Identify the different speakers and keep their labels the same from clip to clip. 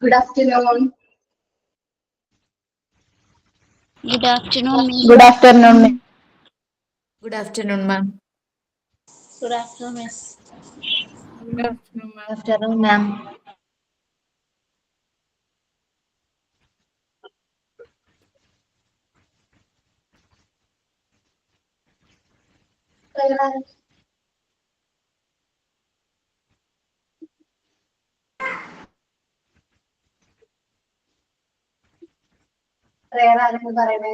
Speaker 1: Good afternoon.
Speaker 2: Good afternoon, Miss.
Speaker 1: Good afternoon.
Speaker 3: Good afternoon, ma'am.
Speaker 2: Good afternoon, Miss.
Speaker 3: Good afternoon, ma'am.
Speaker 1: Good afternoon, ma'am. ആരെങ്കിലും പറയണേ?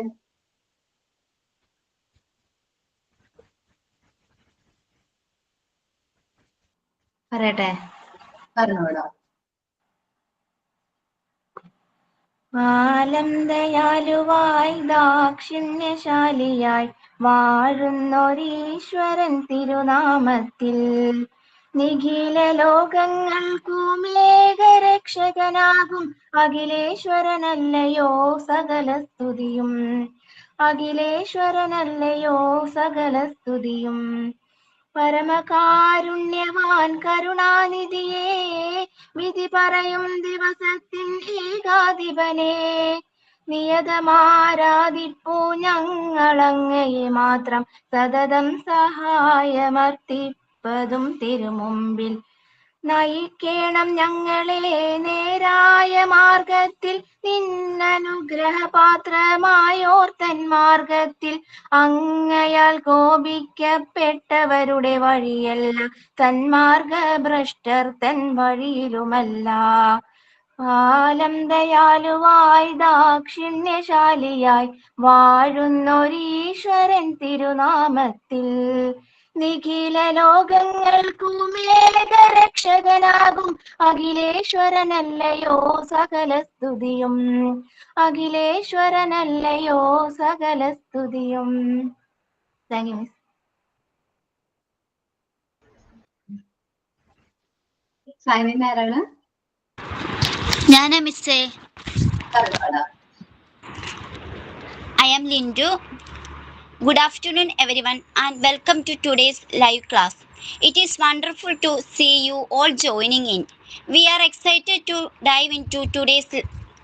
Speaker 1: പറയട്ടെ, പറഞ്ഞോളൂ.
Speaker 4: ആലം ദയാലുവായി ദാക്ഷിണ്യശാലിയായി വാഴുന്നൊരീശ്വരൻ തിരുനാമത്തിൽ നിഖില ലോകങ്ങൾക്കുമേകരക്ഷകനാകും അഖിലേശ്വരനല്ലയോ സകല സ്തുതിയും. അഖിലേശ്വരനല്ലയോ സകല സ്തുതിയും. പരമകാരുണ്യവാൻ കരുണാനിധിയേ, വിധി പറയും ദിവസത്തിൻ ഏകാധിപനെ, നിയതമാരാധിപ്പൂ ഞങ്ങളങ്ങയെ മാത്രം സതതം സഹായമർത്തിപ്പതും തിരുമുമ്പിൽ. നയിക്കേണം ഞങ്ങളെ നേരായ മാർഗത്തിൽ, നിന്നനുഗ്രഹപാത്രമായോർത്തൻ മാർഗത്തിൽ. അങ്ങയാൽ കോപിക്കപ്പെട്ടവരുടെ വഴിയല്ല, സന്മാർഗഭ്രഷ്ടർ തൻ വഴിയിലുമല്ല. ആലം ദയാലുവായി ദാക്ഷിണ്യശാലിയായി വാഴുന്നൊരീശ്വരൻ തിരുനാമത്തിൽ നിഖില ലോകങ്ങൾക്കുമേകരക്ഷകനാകും അഖിലേശ്വരനല്ലയോ സകല സ്തുതിയും. അഖിലേശ്വരനല്ലയോ സകല സ്തുതിയും. Thank you miss.
Speaker 1: Sign in ആരാണ്?
Speaker 2: ഞാനാ മിസ്സേ.
Speaker 1: പറഞ്ഞോളൂ.
Speaker 2: I am Lindu. Good afternoon, everyone, and welcome to today's live class. It is wonderful to see you all joining in. We are excited to dive into today's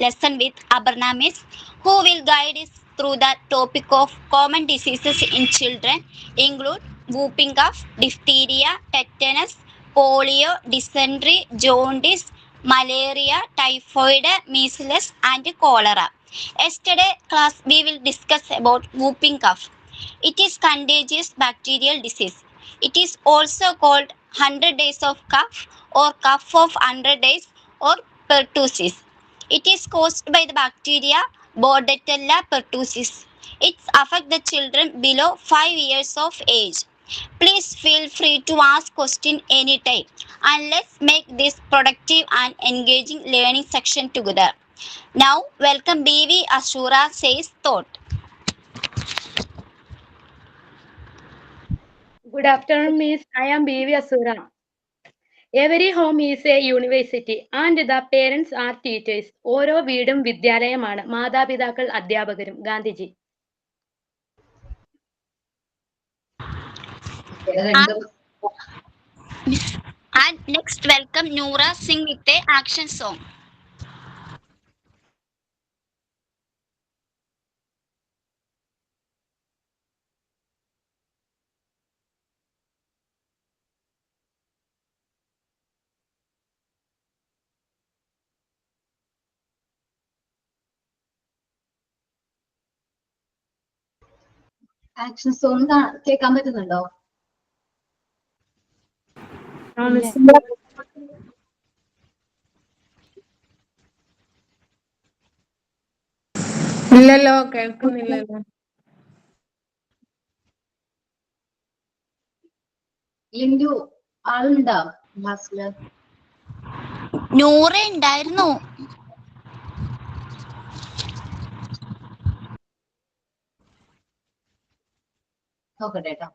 Speaker 2: lesson with Aparna Miss, who will guide us through the topic of common diseases in children, include whooping cough, diphtheria, tetanus, polio, dysentery, jaundice, malaria, typhoid, measles, and cholera. Yesterday class we will discuss about whooping cough. It is contagious bacterial disease. It is also called 100 days of cough or cough of 100 days or pertussis. It is caused by the bacteria Bordetella pertussis. It affects the children below 5 years of age. Please feel free to ask questions anytime, and let's make this productive and engaging learning section together. Now, welcome BV Ashura says thought.
Speaker 5: Good afternoon, Miss. I am B.V. Asura. Every home is a university and the parents are teachers. ഓരോ വീടും വിദ്യാലയമാണ്, മാതാപിതാക്കൾ അധ്യാപകരും. Gandhiji.
Speaker 2: And next, welcome Noora sing with a action song.
Speaker 1: Action song കേൾക്കാൻ പറ്റുന്നുണ്ടോ?
Speaker 3: ഇല്ലല്ലോ, കേൾക്കുന്നില്ലല്ലോ.
Speaker 1: ലിൻഡു ആളുണ്ടോ ക്ലാസ്സില്?
Speaker 2: നൂറ ഉണ്ടായിരുന്നു.
Speaker 1: നോക്കട്ടെ കേട്ടോ.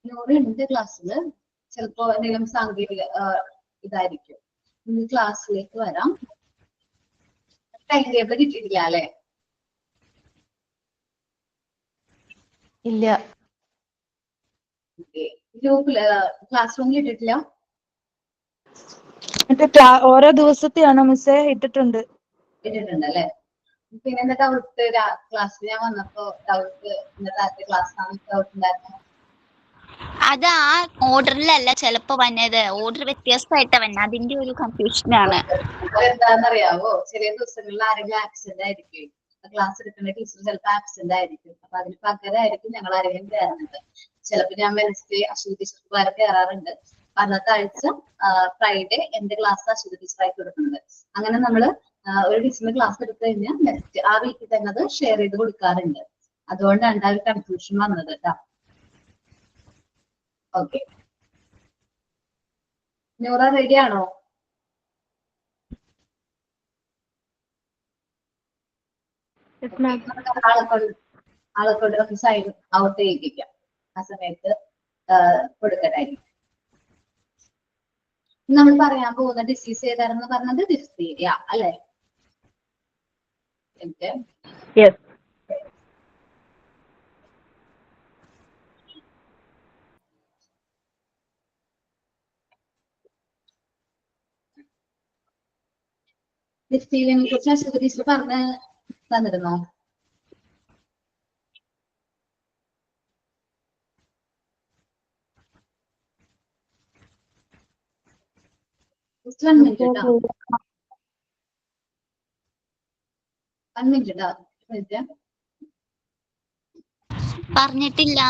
Speaker 1: നൂറുണ്ട് ക്ലാസ്സില്. ചിലപ്പോ എന്തെങ്കിലും സാങ്കേതിക ഇതായിരിക്കും. ഇന്ന് ക്ലാസ്സിലേക്ക് വരാം. ടൈം ടേബിൾ കിട്ടിയിട്ടില്ല അല്ലെ?
Speaker 4: ഇല്ല.
Speaker 1: ഗ്രൂപ്പില് ക്ലാസ് റൂമിൽ ഇട്ടിട്ടില്ല?
Speaker 6: ഓരോ ദിവസത്തെയാണോ മിസ്സേ ഇട്ടിട്ടുണ്ട്?
Speaker 1: ഇട്ടിട്ടുണ്ട് അല്ലെ. പിന്നെ എന്താ ഡൗട്ട്? ക്ലാസ്സിൽ ഞാൻ വന്നപ്പോ ഡൗട്ട് ഇന്നത്തെ ക്ലാസ് ഡൗട്ട് ഉണ്ടായിരുന്നു.
Speaker 2: അത് ആ ഓർഡറിലല്ല ചിലപ്പോ വന്നത്, ഓർഡർ വ്യത്യാസമായിട്ടാ വന്നത്, അതിന്റെ ഒരു കൺഫ്യൂഷനാണ്.
Speaker 1: എന്താണെന്നറിയാവോ, ചെറിയ ദിവസങ്ങളിൽ ആരെങ്കിലും ആബ്സെന്റ് ആയിരിക്കും, ക്ലാസ് എടുക്കുന്ന ടീച്ചർ ചിലപ്പോൾ ആബ്സെന്റ് ആയിരിക്കും. അപ്പൊ അതിന് പകരമായിരിക്കും ഞങ്ങൾ ആരെങ്കിലും കയറുന്നത്. ചിലപ്പോൾ ഞാൻ വെനസ്ഡേ അശ്വതി ടീച്ചർ കയറാറുണ്ട്. അന്നത്തെ ആഴ്ച ഫ്രൈഡേ എന്റെ ക്ലാസ് അശ്വതി ടീച്ചറായിട്ട് കൊടുക്കുന്നത്. അങ്ങനെ നമ്മള് ഒരു ടീച്ചറിന്റെ ക്ലാസ് എടുത്തു കഴിഞ്ഞാൽ നെക്സ്റ്റ് ആ വീക്കിൽ തന്നെ അത് ഷെയർ ചെയ്ത് കൊടുക്കാറുണ്ട്. അതുകൊണ്ടാണ് ആ ഒരു കൺഫ്യൂഷൻ വന്നത് കേട്ടോ. ഓക്കെ, നൂറ റെഡി ആണോ? ആളെക്കൊണ്ട് നമുക്ക് സൈൻ ഔട്ട് ചെയ്യിപ്പിക്കാം. ആ സമയത്ത് കൊടുക്കട്ടായിരിക്കും. നമ്മൾ പറയാൻ പോകുന്ന ഡിസീസ് ഏതാണെന്ന് പറഞ്ഞത് ഡിഫ്തീരിയ അല്ലെ? ഡിഫ്തീരിയനെ കുറിച്ച് അശ്വതി ടീച്ചർ പറഞ്ഞ് തന്നിരുന്നോ?
Speaker 2: പറഞ്ഞിട്ടില്ല.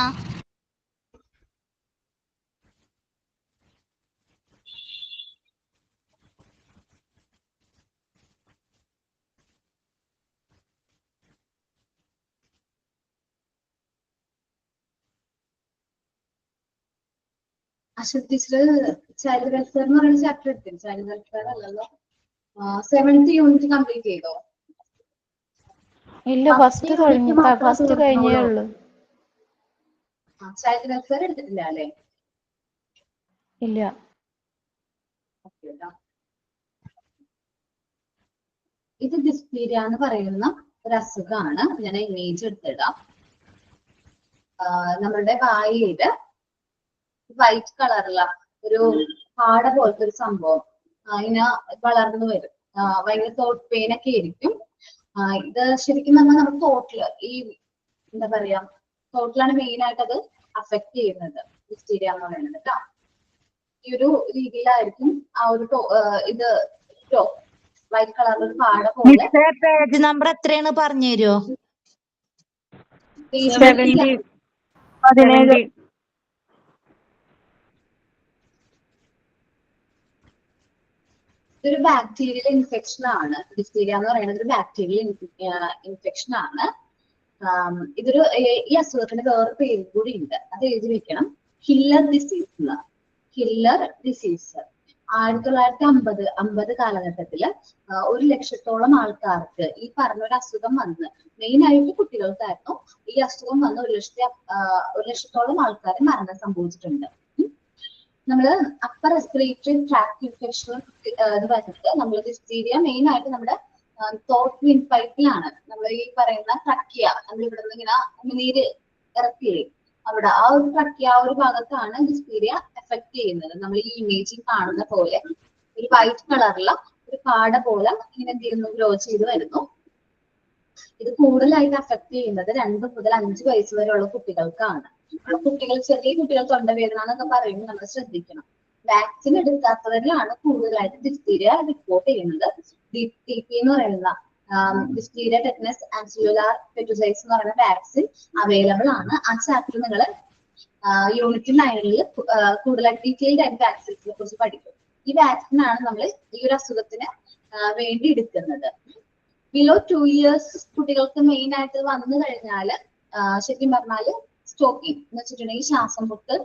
Speaker 1: അശ്വതി ടീച്ചർ ചൈൽഡ് വെൽഫെയർ എന്ന് പറയുന്ന ചാപ്റ്റർ എടുത്തില്ല. ചൈൽഡ് വെൽഫെയർ അല്ലല്ലോ, 7th യൂണിറ്റ് കംപ്ലീറ്റ് ചെയ്തോ?
Speaker 4: ഇല്ല, ഫസ്റ്റ് കഴിഞ്ഞേ ഉള്ളൂ.
Speaker 1: ചൈൽഡ് വെൽഫെയർ എടുത്തിട്ടില്ല അല്ലേ?
Speaker 4: ഇല്ല.
Speaker 1: ഇത് ഡിഫ്തീരിയ എന്ന് പറയുന്ന ഒരു അസുഖമാണ്. ഞാൻ ഇമേജ് എടുത്തിടാം. നമ്മളുടെ വായില് വൈറ്റ് കളറുള്ള ഒരു പാട പോലത്തെ ഒരു സംഭവം ഇങ്ങനെ വളർന്നു വരും. ഭയങ്കര തോട്ട് പെയിൻ ഒക്കെ ആയിരിക്കും. ഇത് ശരിക്കും പറഞ്ഞാൽ നമ്മുടെ തോട്ടില് ഈ എന്താ പറയാ, തോട്ടിലാണ് മെയിൻ ആയിട്ട് അത് അഫക്ട് ചെയ്യുന്നത് ഡിഫ്തീരിയ എന്ന് പറയുന്നത് കേട്ടോ. ഈ ഒരു രീതിയിലായിരിക്കും ആ ഒരു ഇത് വൈറ്റ് കളറിൽ ഒരു പാട പോലെ.
Speaker 6: പേജ് നമ്പർ എത്രയാണ് പറഞ്ഞു തരുമോ?
Speaker 1: 17. ഇതൊരു ബാക്ടീരിയൽ ഇൻഫെക്ഷൻ ആണ്. ഡിഫ്തീരിയ എന്ന് പറയുന്നത് ഒരു ബാക്ടീരിയൽ ഇൻഫെക്ഷൻ ആണ്. ഇതൊരു ഈ അസുഖത്തിന് വേറെ പേര് കൂടി ഉണ്ട്, അത് എഴുതി വെക്കണം. Hiller disease. ഹില്ലർ ഡിസീസ് 1950 കാലഘട്ടത്തില് 1 ലക്ഷത്തോളം ആൾക്കാർക്ക് ഈ പറഞ്ഞൊരു അസുഖം വന്ന്, മെയിൻ ആയിട്ട് കുട്ടികൾക്കായിരുന്നു ഈ അസുഖം വന്ന് 1 ലക്ഷത്തോളം ആൾക്കാർ മരണം സംഭവിച്ചിട്ടുണ്ട്. നമ്മള് അപ്പർ റെസ്പിറേറ്ററി ട്രാക്ട് ഇൻഫെക്ഷൻ എന്ന് പറഞ്ഞിട്ട് നമ്മൾ ഡിഫ്തീരിയ മെയിൻ ആയിട്ട് നമ്മുടെ തോട്ട് വിൻ പൈപ്പിലാണ്. നമ്മൾ ഈ പറയുന്ന ട്രക്കിയ, നമ്മൾ ഇവിടെ നിന്ന് ഇങ്ങനെ നീര് ഇറക്കിയില്ലേ, അവിടെ ആ ഒരു ട്രക്കിയ ആ ഒരു ഭാഗത്താണ് ഡിഫ്തീരിയ എഫക്ട് ചെയ്യുന്നത്. നമ്മൾ ഈ ഇമേജിൽ കാണുന്ന പോലെ ഒരു വൈറ്റ് കളറുള്ള ഒരു പാട പോലെ ഇങ്ങനെ എന്ത് ചെയ്യുന്നു, ഗ്രോ ചെയ്ത് വരുന്നു. ഇത് കൂടുതലായിട്ട് അഫക്ട് ചെയ്യുന്നത് 2 മുതൽ 5 വയസ്സ് വരെയുള്ള കുട്ടികൾക്കാണ്. കുട്ടികൾ, ചെറിയ കുട്ടികൾ തൊണ്ടവേദന എന്നൊക്കെ പറയുമ്പോൾ നമ്മൾ ശ്രദ്ധിക്കണം. വാക്സിൻ എടുക്കാത്തവരിലാണ് കൂടുതലായിട്ട് ഡിഫ്തീരിയ റിപ്പോർട്ട് ചെയ്യുന്നത്. DTP എന്ന് പറയുന്ന ഡിഫ്തീരിയ ടെറ്റനസ് ആൻസിലുലാർ പെറ്റുസൈറ്റ്സ് എന്ന് പറയുന്ന വാക്സിൻ അവൈലബിൾ ആണ്. ആ ചാപ്റ്റർ നിങ്ങൾ യൂണിറ്റ് 9 കൂടുതലായിട്ട് ഡീറ്റെയിൽഡ് ആയിട്ട് വാക്സിൻസിനെ കുറിച്ച് പഠിക്കും. ഈ വാക്സിൻ ആണ് നമ്മൾ ഈ ഒരു അസുഖത്തിന് വേണ്ടി എടുക്കുന്നത്. ബിലോ 2 years കുട്ടികൾക്ക് മെയിൻ ആയിട്ട് വന്നു കഴിഞ്ഞാൽ ശരിക്കും പറഞ്ഞാല് സ്റ്റോക്കിംഗ് എന്ന് വെച്ചിട്ടുണ്ടെങ്കിൽ ശ്വാസം മുട്ട്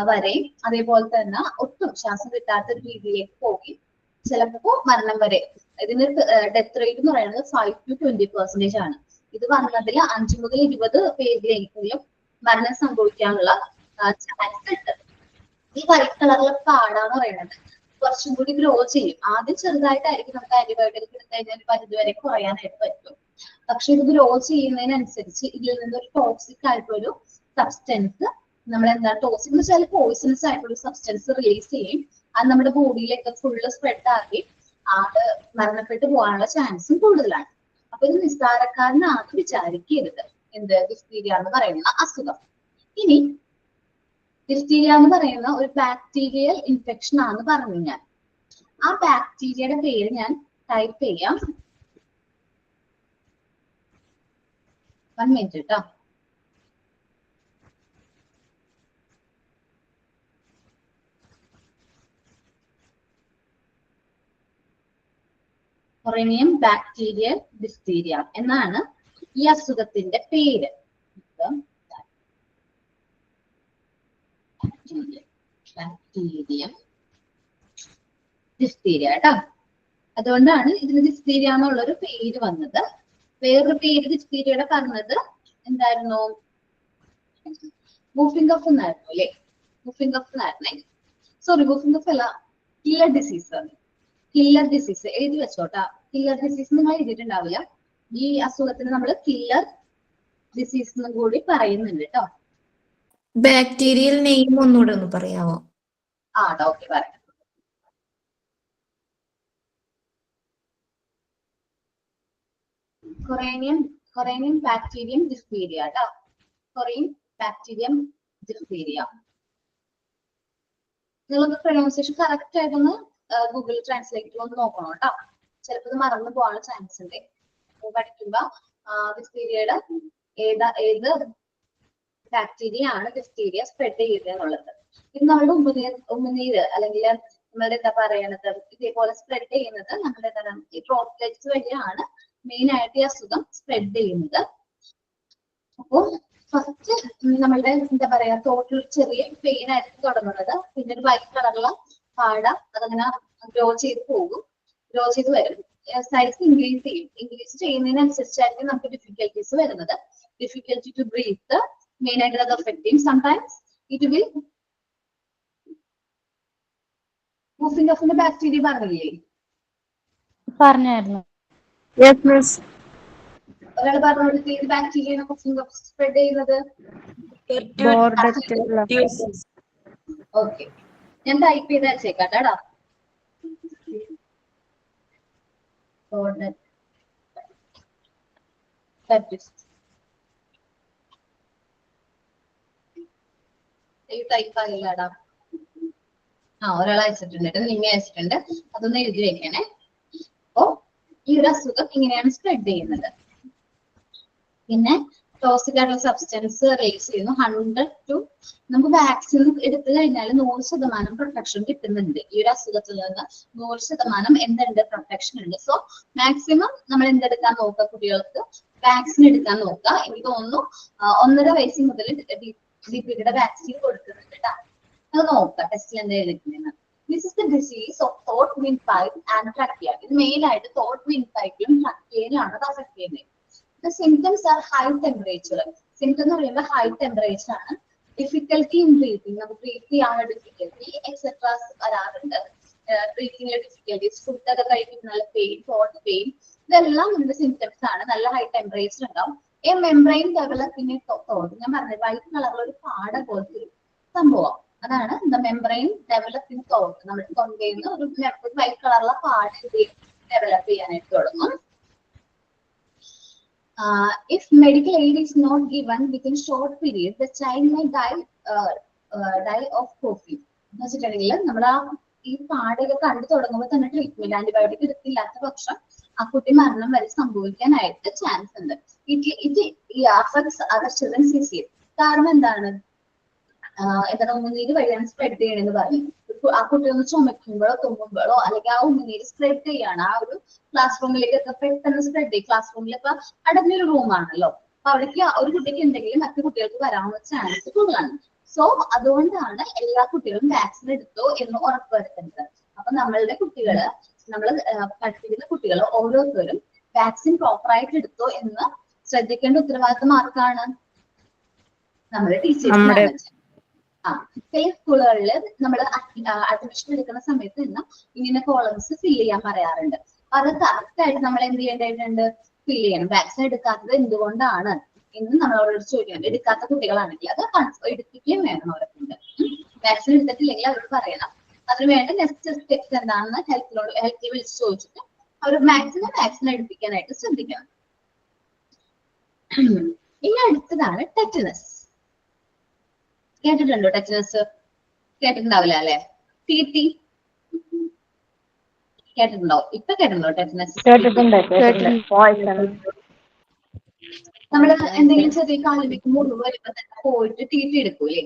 Speaker 1: വരെയും, അതേപോലെ തന്നെ ഒട്ടും ശ്വാസം കിട്ടാത്ത ഒരു രീതിയിലേക്ക് പോയി ചിലപ്പോ മരണം വരെ. ഇതിന് ഡെത്ത് റേറ്റ് എന്ന് പറയുന്നത് 5 to 20% ആണ്. ഇത് വന്നതിൽ 5 മുതൽ 20 പേരിലെങ്കിലും മരണം സംഭവിക്കാനുള്ള ചാൻസ് ഉണ്ട്. ഈ വൈറ്റ് കളറിലെ പാടാന്ന് പറയുന്നത് കുറച്ചും കൂടി ഗ്രോ ചെയ്യും. ആദ്യം ചെറുതായിട്ടായിരിക്കും നമുക്ക് ആന്റിബയോട്ടിക് എടുത്തു കഴിഞ്ഞാൽ ഒരു പരിധി വരെ കുറയാനായിട്ട് പറ്റും. പക്ഷെ ഇത് ഗ്രോ ചെയ്യുന്നതിനനുസരിച്ച് ഇതിൽ നിന്നൊരു ടോക്സിക് ആയിട്ടൊരു സബ്സ്റ്റൻസ് നമ്മൾ എന്താ ടോക്സിക് എന്ന് വെച്ചാൽ പോയിസണസ് ആയിട്ടുള്ള സബ്സ്റ്റൻസ് റിലീസ് ചെയ്യും. അത് നമ്മുടെ ബോഡിയിലേക്ക് ഫുള്ള് സ്പ്രെഡ് ആക്കി ആള് മരണപ്പെട്ടു പോകാനുള്ള ചാൻസും കൂടുതലാണ്. അപ്പൊ ഇത് നിസ്സാരക്കാരനാണെന്ന് വിചാരിക്കരുത് എന്ത് ഡിഫ്തീരിയ എന്ന് പറയുന്ന അസുഖം. ഇനി ഡിഫ്തീരിയ എന്ന് പറയുന്ന ഒരു ബാക്ടീരിയൽ ഇൻഫെക്ഷൻ ആണെന്ന് പറഞ്ഞു ഞാൻ. ആ ബാക്ടീരിയയുടെ പേര് ഞാൻ ടൈപ്പ് ചെയ്യാം. 1 മിനിറ്റ് കേട്ടോ. കൊറേനിയം ബാക്ടീരിയൽ ഡിഫ്തീരിയ എന്നാണ് ഈ അസുഖത്തിന്റെ പേര്. ബാക്ടീരിയം ഡിഫ്തീരിയ കേട്ടോ. അതുകൊണ്ടാണ് ഇതിന് ഡിഫ്തീരിയ എന്നുള്ളൊരു പേര് വന്നത്. വേറൊരു പേര് ഡിഫ്തീരിയയുടെ പറഞ്ഞത് എന്തായിരുന്നു? വൂഫിംഗ് കഫ് എന്നായിരുന്നു അല്ലെ? Whooping cough എന്നായിരുന്നേ. Sorry, whooping cough അല്ല, കില്ലർ ഡിസീസ്. കില്ലർ ഡിസീസ് എഴുതി വെച്ചോട്ടാ. കില്ലർ ഡിസീസ് നിങ്ങൾ എഴുതിയിട്ടുണ്ടാവില്ല. ഈ അസുഖത്തിന് നമ്മൾ കില്ലർ ഡിസീസ് എന്നും കൂടി പറയുന്നുണ്ട് കേട്ടോ.
Speaker 3: ബാക്ടീരിയൽ നെയിം ഒന്നുകൂടെ ഒന്ന് പറയാമോ?
Speaker 1: ഓക്കെ, പറയാം. കൊറേനിയം ബാക്ടീരിയം ഡിഫ്തീരിയ കേട്ടോ. കൊറേൻ ബാക്ടീരിയം ഡിഫ്തീരിയ. നിങ്ങൾക്ക് പ്രൊനൗൺസിയേഷൻ കറക്റ്റ് ആയിട്ടൊന്ന് ഗൂഗിൾ ട്രാൻസ്ലേറ്റ് ഒന്ന് നോക്കണം കേട്ടോ. ചിലപ്പോൾ ഇത് മറന്നു പോകാനുള്ള ചാൻസ് ഉണ്ട്. പഠിക്കുമ്പോ ഡിഫ്തീരിയയുടെ ഏത് ബാക്ടീരിയ ആണ് ഡിഫ്തീരിയ സ്പ്രെഡ് ചെയ്യുക എന്നുള്ളത്. ഇത് നമ്മുടെ ഉമിനീര് അല്ലെങ്കിൽ നമ്മളുടെ എന്താ പറയണത് ഇതേപോലെ സ്പ്രെഡ് ചെയ്യുന്നത് നമ്മുടെ ഡ്രോപ്ലെറ്റ്സ് വഴിയാണ് മെയിൻ ആയിട്ട് ഈ അസുഖം സ്പ്രെഡ് ചെയ്യുന്നത്. അപ്പൊ ഫസ്റ്റ് നമ്മളുടെ എന്താ പറയാ തോട്ടിൽ ചെറിയ പെയിൻ ആയിരിക്കും തുടങ്ങുന്നത്. പിന്നെ ഒരു വൈറ്റ് കളറുള്ള പാട അതങ്ങനെ ഗ്രോ ചെയ്ത് പോകും, ഗ്രോ ചെയ്ത് വരും. സൈസ് ഇൻക്രീസ് ചെയ്യും. ഇൻക്രീസ് ചെയ്യുന്നതിനനുസരിച്ചായിരിക്കും നമുക്ക് ഡിഫിക്കൽട്ടീസ് വരുന്നത്. ഡിഫിക്കൽട്ടി ടു ബ്രീത്ത് മെയിൻ ആയിട്ട് അത് എഫക്ട് ചെയ്യും. Sometimes it will whooping കഫിന്റെ bacteria പറഞ്ഞില്ലേ?
Speaker 6: പറഞ്ഞായിരുന്നു.
Speaker 1: ഒരാൾ പറഞ്ഞോട്ട് ഏത് ബാക്ടീരിയ വൂഫിംഗ് കഫ് സ്പ്രെഡ് ചെയ്യുന്നത്? ഓക്കെ, ഞാൻ ടൈപ്പ് ചെയ്ത് വെച്ചേക്കാട്ടാ. ടൈപ്പ് ആയില്ലാടാ. ഒരാൾ അയച്ചിട്ടുണ്ട്, നിങ്ങൾ അയച്ചിട്ടുണ്ട്. അതൊന്ന് എഴുതി വെക്കണേ. അപ്പോ ഈ ഒരു അസുഖം ഇങ്ങനെയാണ് സ്പ്രെഡ് ചെയ്യുന്നത്. പിന്നെ ടോക്സിക് ആയിട്ടുള്ള സബ്സ്റ്റൻസ് റിലീസ് ചെയ്യുന്നു. 100 to നമുക്ക് വാക്സിൻ എടുത്തു കഴിഞ്ഞാൽ 100% പ്രൊട്ടക്ഷൻ കിട്ടുന്നുണ്ട്. ഈ ഒരു അസുഖത്തിൽ നിന്ന് 100% എന്തുണ്ട്? പ്രൊട്ടക്ഷൻ ഉണ്ട്. സോ മാക്സിമം നമ്മൾ എന്തെടുക്കാൻ നോക്കുക? കുട്ടികൾക്ക് വാക്സിൻ എടുക്കാൻ നോക്കുക. എനിക്ക് തോന്നുന്നു 1.5 വയസ്സ് മുതൽ ഡിപിയുടെ വാക്സിൻ കൊടുക്കുന്നുണ്ട് കേട്ടോ. അത് നോക്കുക ടെസ്റ്റിൽ എന്താ എഴുതിക്കുന്നത്. This is the disease of തോട്ട് വിൻഡ് പൈപ്പ് ആൻഡ് ട്രക്കിയ. ഇത് മെയിൻ ആയിട്ട് തോട്ട് വിൻഡ് പൈപ്പിലും ട്രക്കിയയിലാണ് അത് അഫക്ട് ചെയ്യുന്നത്. The symptoms are high temperature. Symptom എന്ന് പറയുമ്പോൾ ഹൈ ടെമ്പറേച്ചർ ആണ്. ഡിഫിക്കൽട്ടി ഇൻ ബ്രീത്തിങ്, നമുക്ക് ബ്രീത്ത് ചെയ്യാനുള്ള ഡിഫിക്കൽട്ടി എക്സെട്രാസ് വരാറുണ്ട്. ബ്രീത്തിങ്ങിലെ ഡിഫിക്കൽട്ടീസ്, ഫുഡൊക്കെ കഴിക്കുന്ന പെയിൻ, തോട്ട് പെയിൻ, ഇതെല്ലാം ഇതിന്റെ സിംറ്റംസ് ആണ്. നല്ല ഹൈ ടെമ്പറേച്ചർ ഉണ്ടാവും. എ മെംബ്രെയിൻ ഡെവലപ്പിംഗ് തോട്ട്, ഞാൻ പറഞ്ഞത് വൈറ്റ് കളറിലുള്ള ഒരു പാട പോലത്തെ ഒരു സംഭവം. അതാണ് ദ മെംബ്രെയിൻ ഡെവലപ്പിംഗ് തോട്ട്. നമ്മുടെ തൊണ്ടയിൽ നിന്ന് ഒരു വൈറ്റ് കളറുള്ള പാട ഡെവലപ്പ് ചെയ്യാനായിട്ട് തുടങ്ങും. If medical aid is not given within short period, the child may die of coughing. എന്ന് വെച്ചിട്ടുണ്ടെങ്കിൽ നമ്മൾ ഈ പാടൊക്കെ കണ്ടു തുടങ്ങുമ്പോൾ തന്നെ ട്രീറ്റ്മെന്റ് ആന്റിബയോട്ടിക് എടുത്തില്ലാത്ത പക്ഷം ആ കുട്ടി മരണം വരെ സംഭവിക്കാനായിട്ട് ചാൻസ് ഉണ്ട്. It affects our childrens easier. കാരണം എന്താണ്? ഉമിനീര് വഴിയാണ് സ്പ്രെഡ് ചെയ്യണമെന്ന് പറഞ്ഞു. ആ കുട്ടി ഒന്ന് ചുമക്കുമ്പോഴോ തുമ്മുമ്പോഴോ അല്ലെങ്കിൽ ആ ഉമിനീര് സ്പ്രെഡ് ചെയ്യാണ്. ആ ഒരു ക്ലാസ് റൂമിലേക്കൊക്കെ പെട്ടെന്ന് സ്പ്രെഡ് ചെയ്യും. ക്ലാസ് റൂമിൽ ഇപ്പൊ അടഞ്ഞൊരു റൂമാണല്ലോ, അപ്പൊ അവിടേക്ക് ഒരു കുട്ടിക്ക് എന്തെങ്കിലും മറ്റു കുട്ടികൾക്ക് വരാനുള്ള ചാൻസ് കൂടുതലാണ്. സോ അതുകൊണ്ടാണ് എല്ലാ കുട്ടികളും വാക്സിൻ എടുത്തോ എന്ന് ഉറപ്പുവരുത്തുന്നത്. അപ്പൊ നമ്മളുടെ കുട്ടികള്, നമ്മൾ പഠിപ്പിക്കുന്ന കുട്ടികൾ ഓരോരുത്തരും വാക്സിൻ പ്രോപ്പറായിട്ട് എടുത്തോ എന്ന് ശ്രദ്ധിക്കേണ്ട ഉത്തരവാദിത്വം ആർക്കാണ്? നമ്മുടെ ടീച്ചേഴ്സിനാണ്. ചില സ്കൂളുകളിൽ നമ്മൾ അഡ്മിഷൻ എടുക്കുന്ന സമയത്ത് തന്നെ ഇങ്ങനെ കോളംസ് ഫില്ല് ചെയ്യാൻ പറയാറുണ്ട്. അത് കറക്റ്റ് ആയിട്ട് നമ്മൾ എന്ത് ചെയ്യേണ്ടതായിട്ടുണ്ട്? ഫില്ല് ചെയ്യണം. വാക്സിൻ എടുക്കാത്തത് എന്തുകൊണ്ടാണ്, ഇന്ന് നമ്മളോട് ചോദിക്കുന്നത് എടുക്കാത്ത കുട്ടികളാണെങ്കിൽ അത് എടുക്കുകയും വേണം അവരെ കൊണ്ട്. വാക്സിൻ എടുത്തിട്ടില്ലെങ്കിൽ അവരോട് പറയണം. അതിന് വേണ്ട നെക്സ്റ്റ് സ്റ്റെപ്സ് എന്താണെന്ന് ഹെൽത്തിൽ വിളിച്ച് ചോദിച്ചിട്ട് അവർ മാക്സിമം വാക്സിൻ എടുപ്പിക്കാനായിട്ട് ശ്രദ്ധിക്കണം. ഇനി അടുത്തതാണ് ടെറ്റനസ്. കേട്ടിട്ടുണ്ടോ ടെറ്റനസ്? കേട്ടിട്ടുണ്ടാവില്ല അല്ലെ? TT കേട്ടിട്ടുണ്ടോ? ഇപ്പൊ കേട്ടിട്ടുണ്ടോ ടെറ്റനസ്? നമ്മള് എന്തെങ്കിലും ചെറിയ കാലിലേക്ക് മുറിവ് വരുമ്പോ തന്നെ പോയിട്ട് TT എടുക്കൂലേ?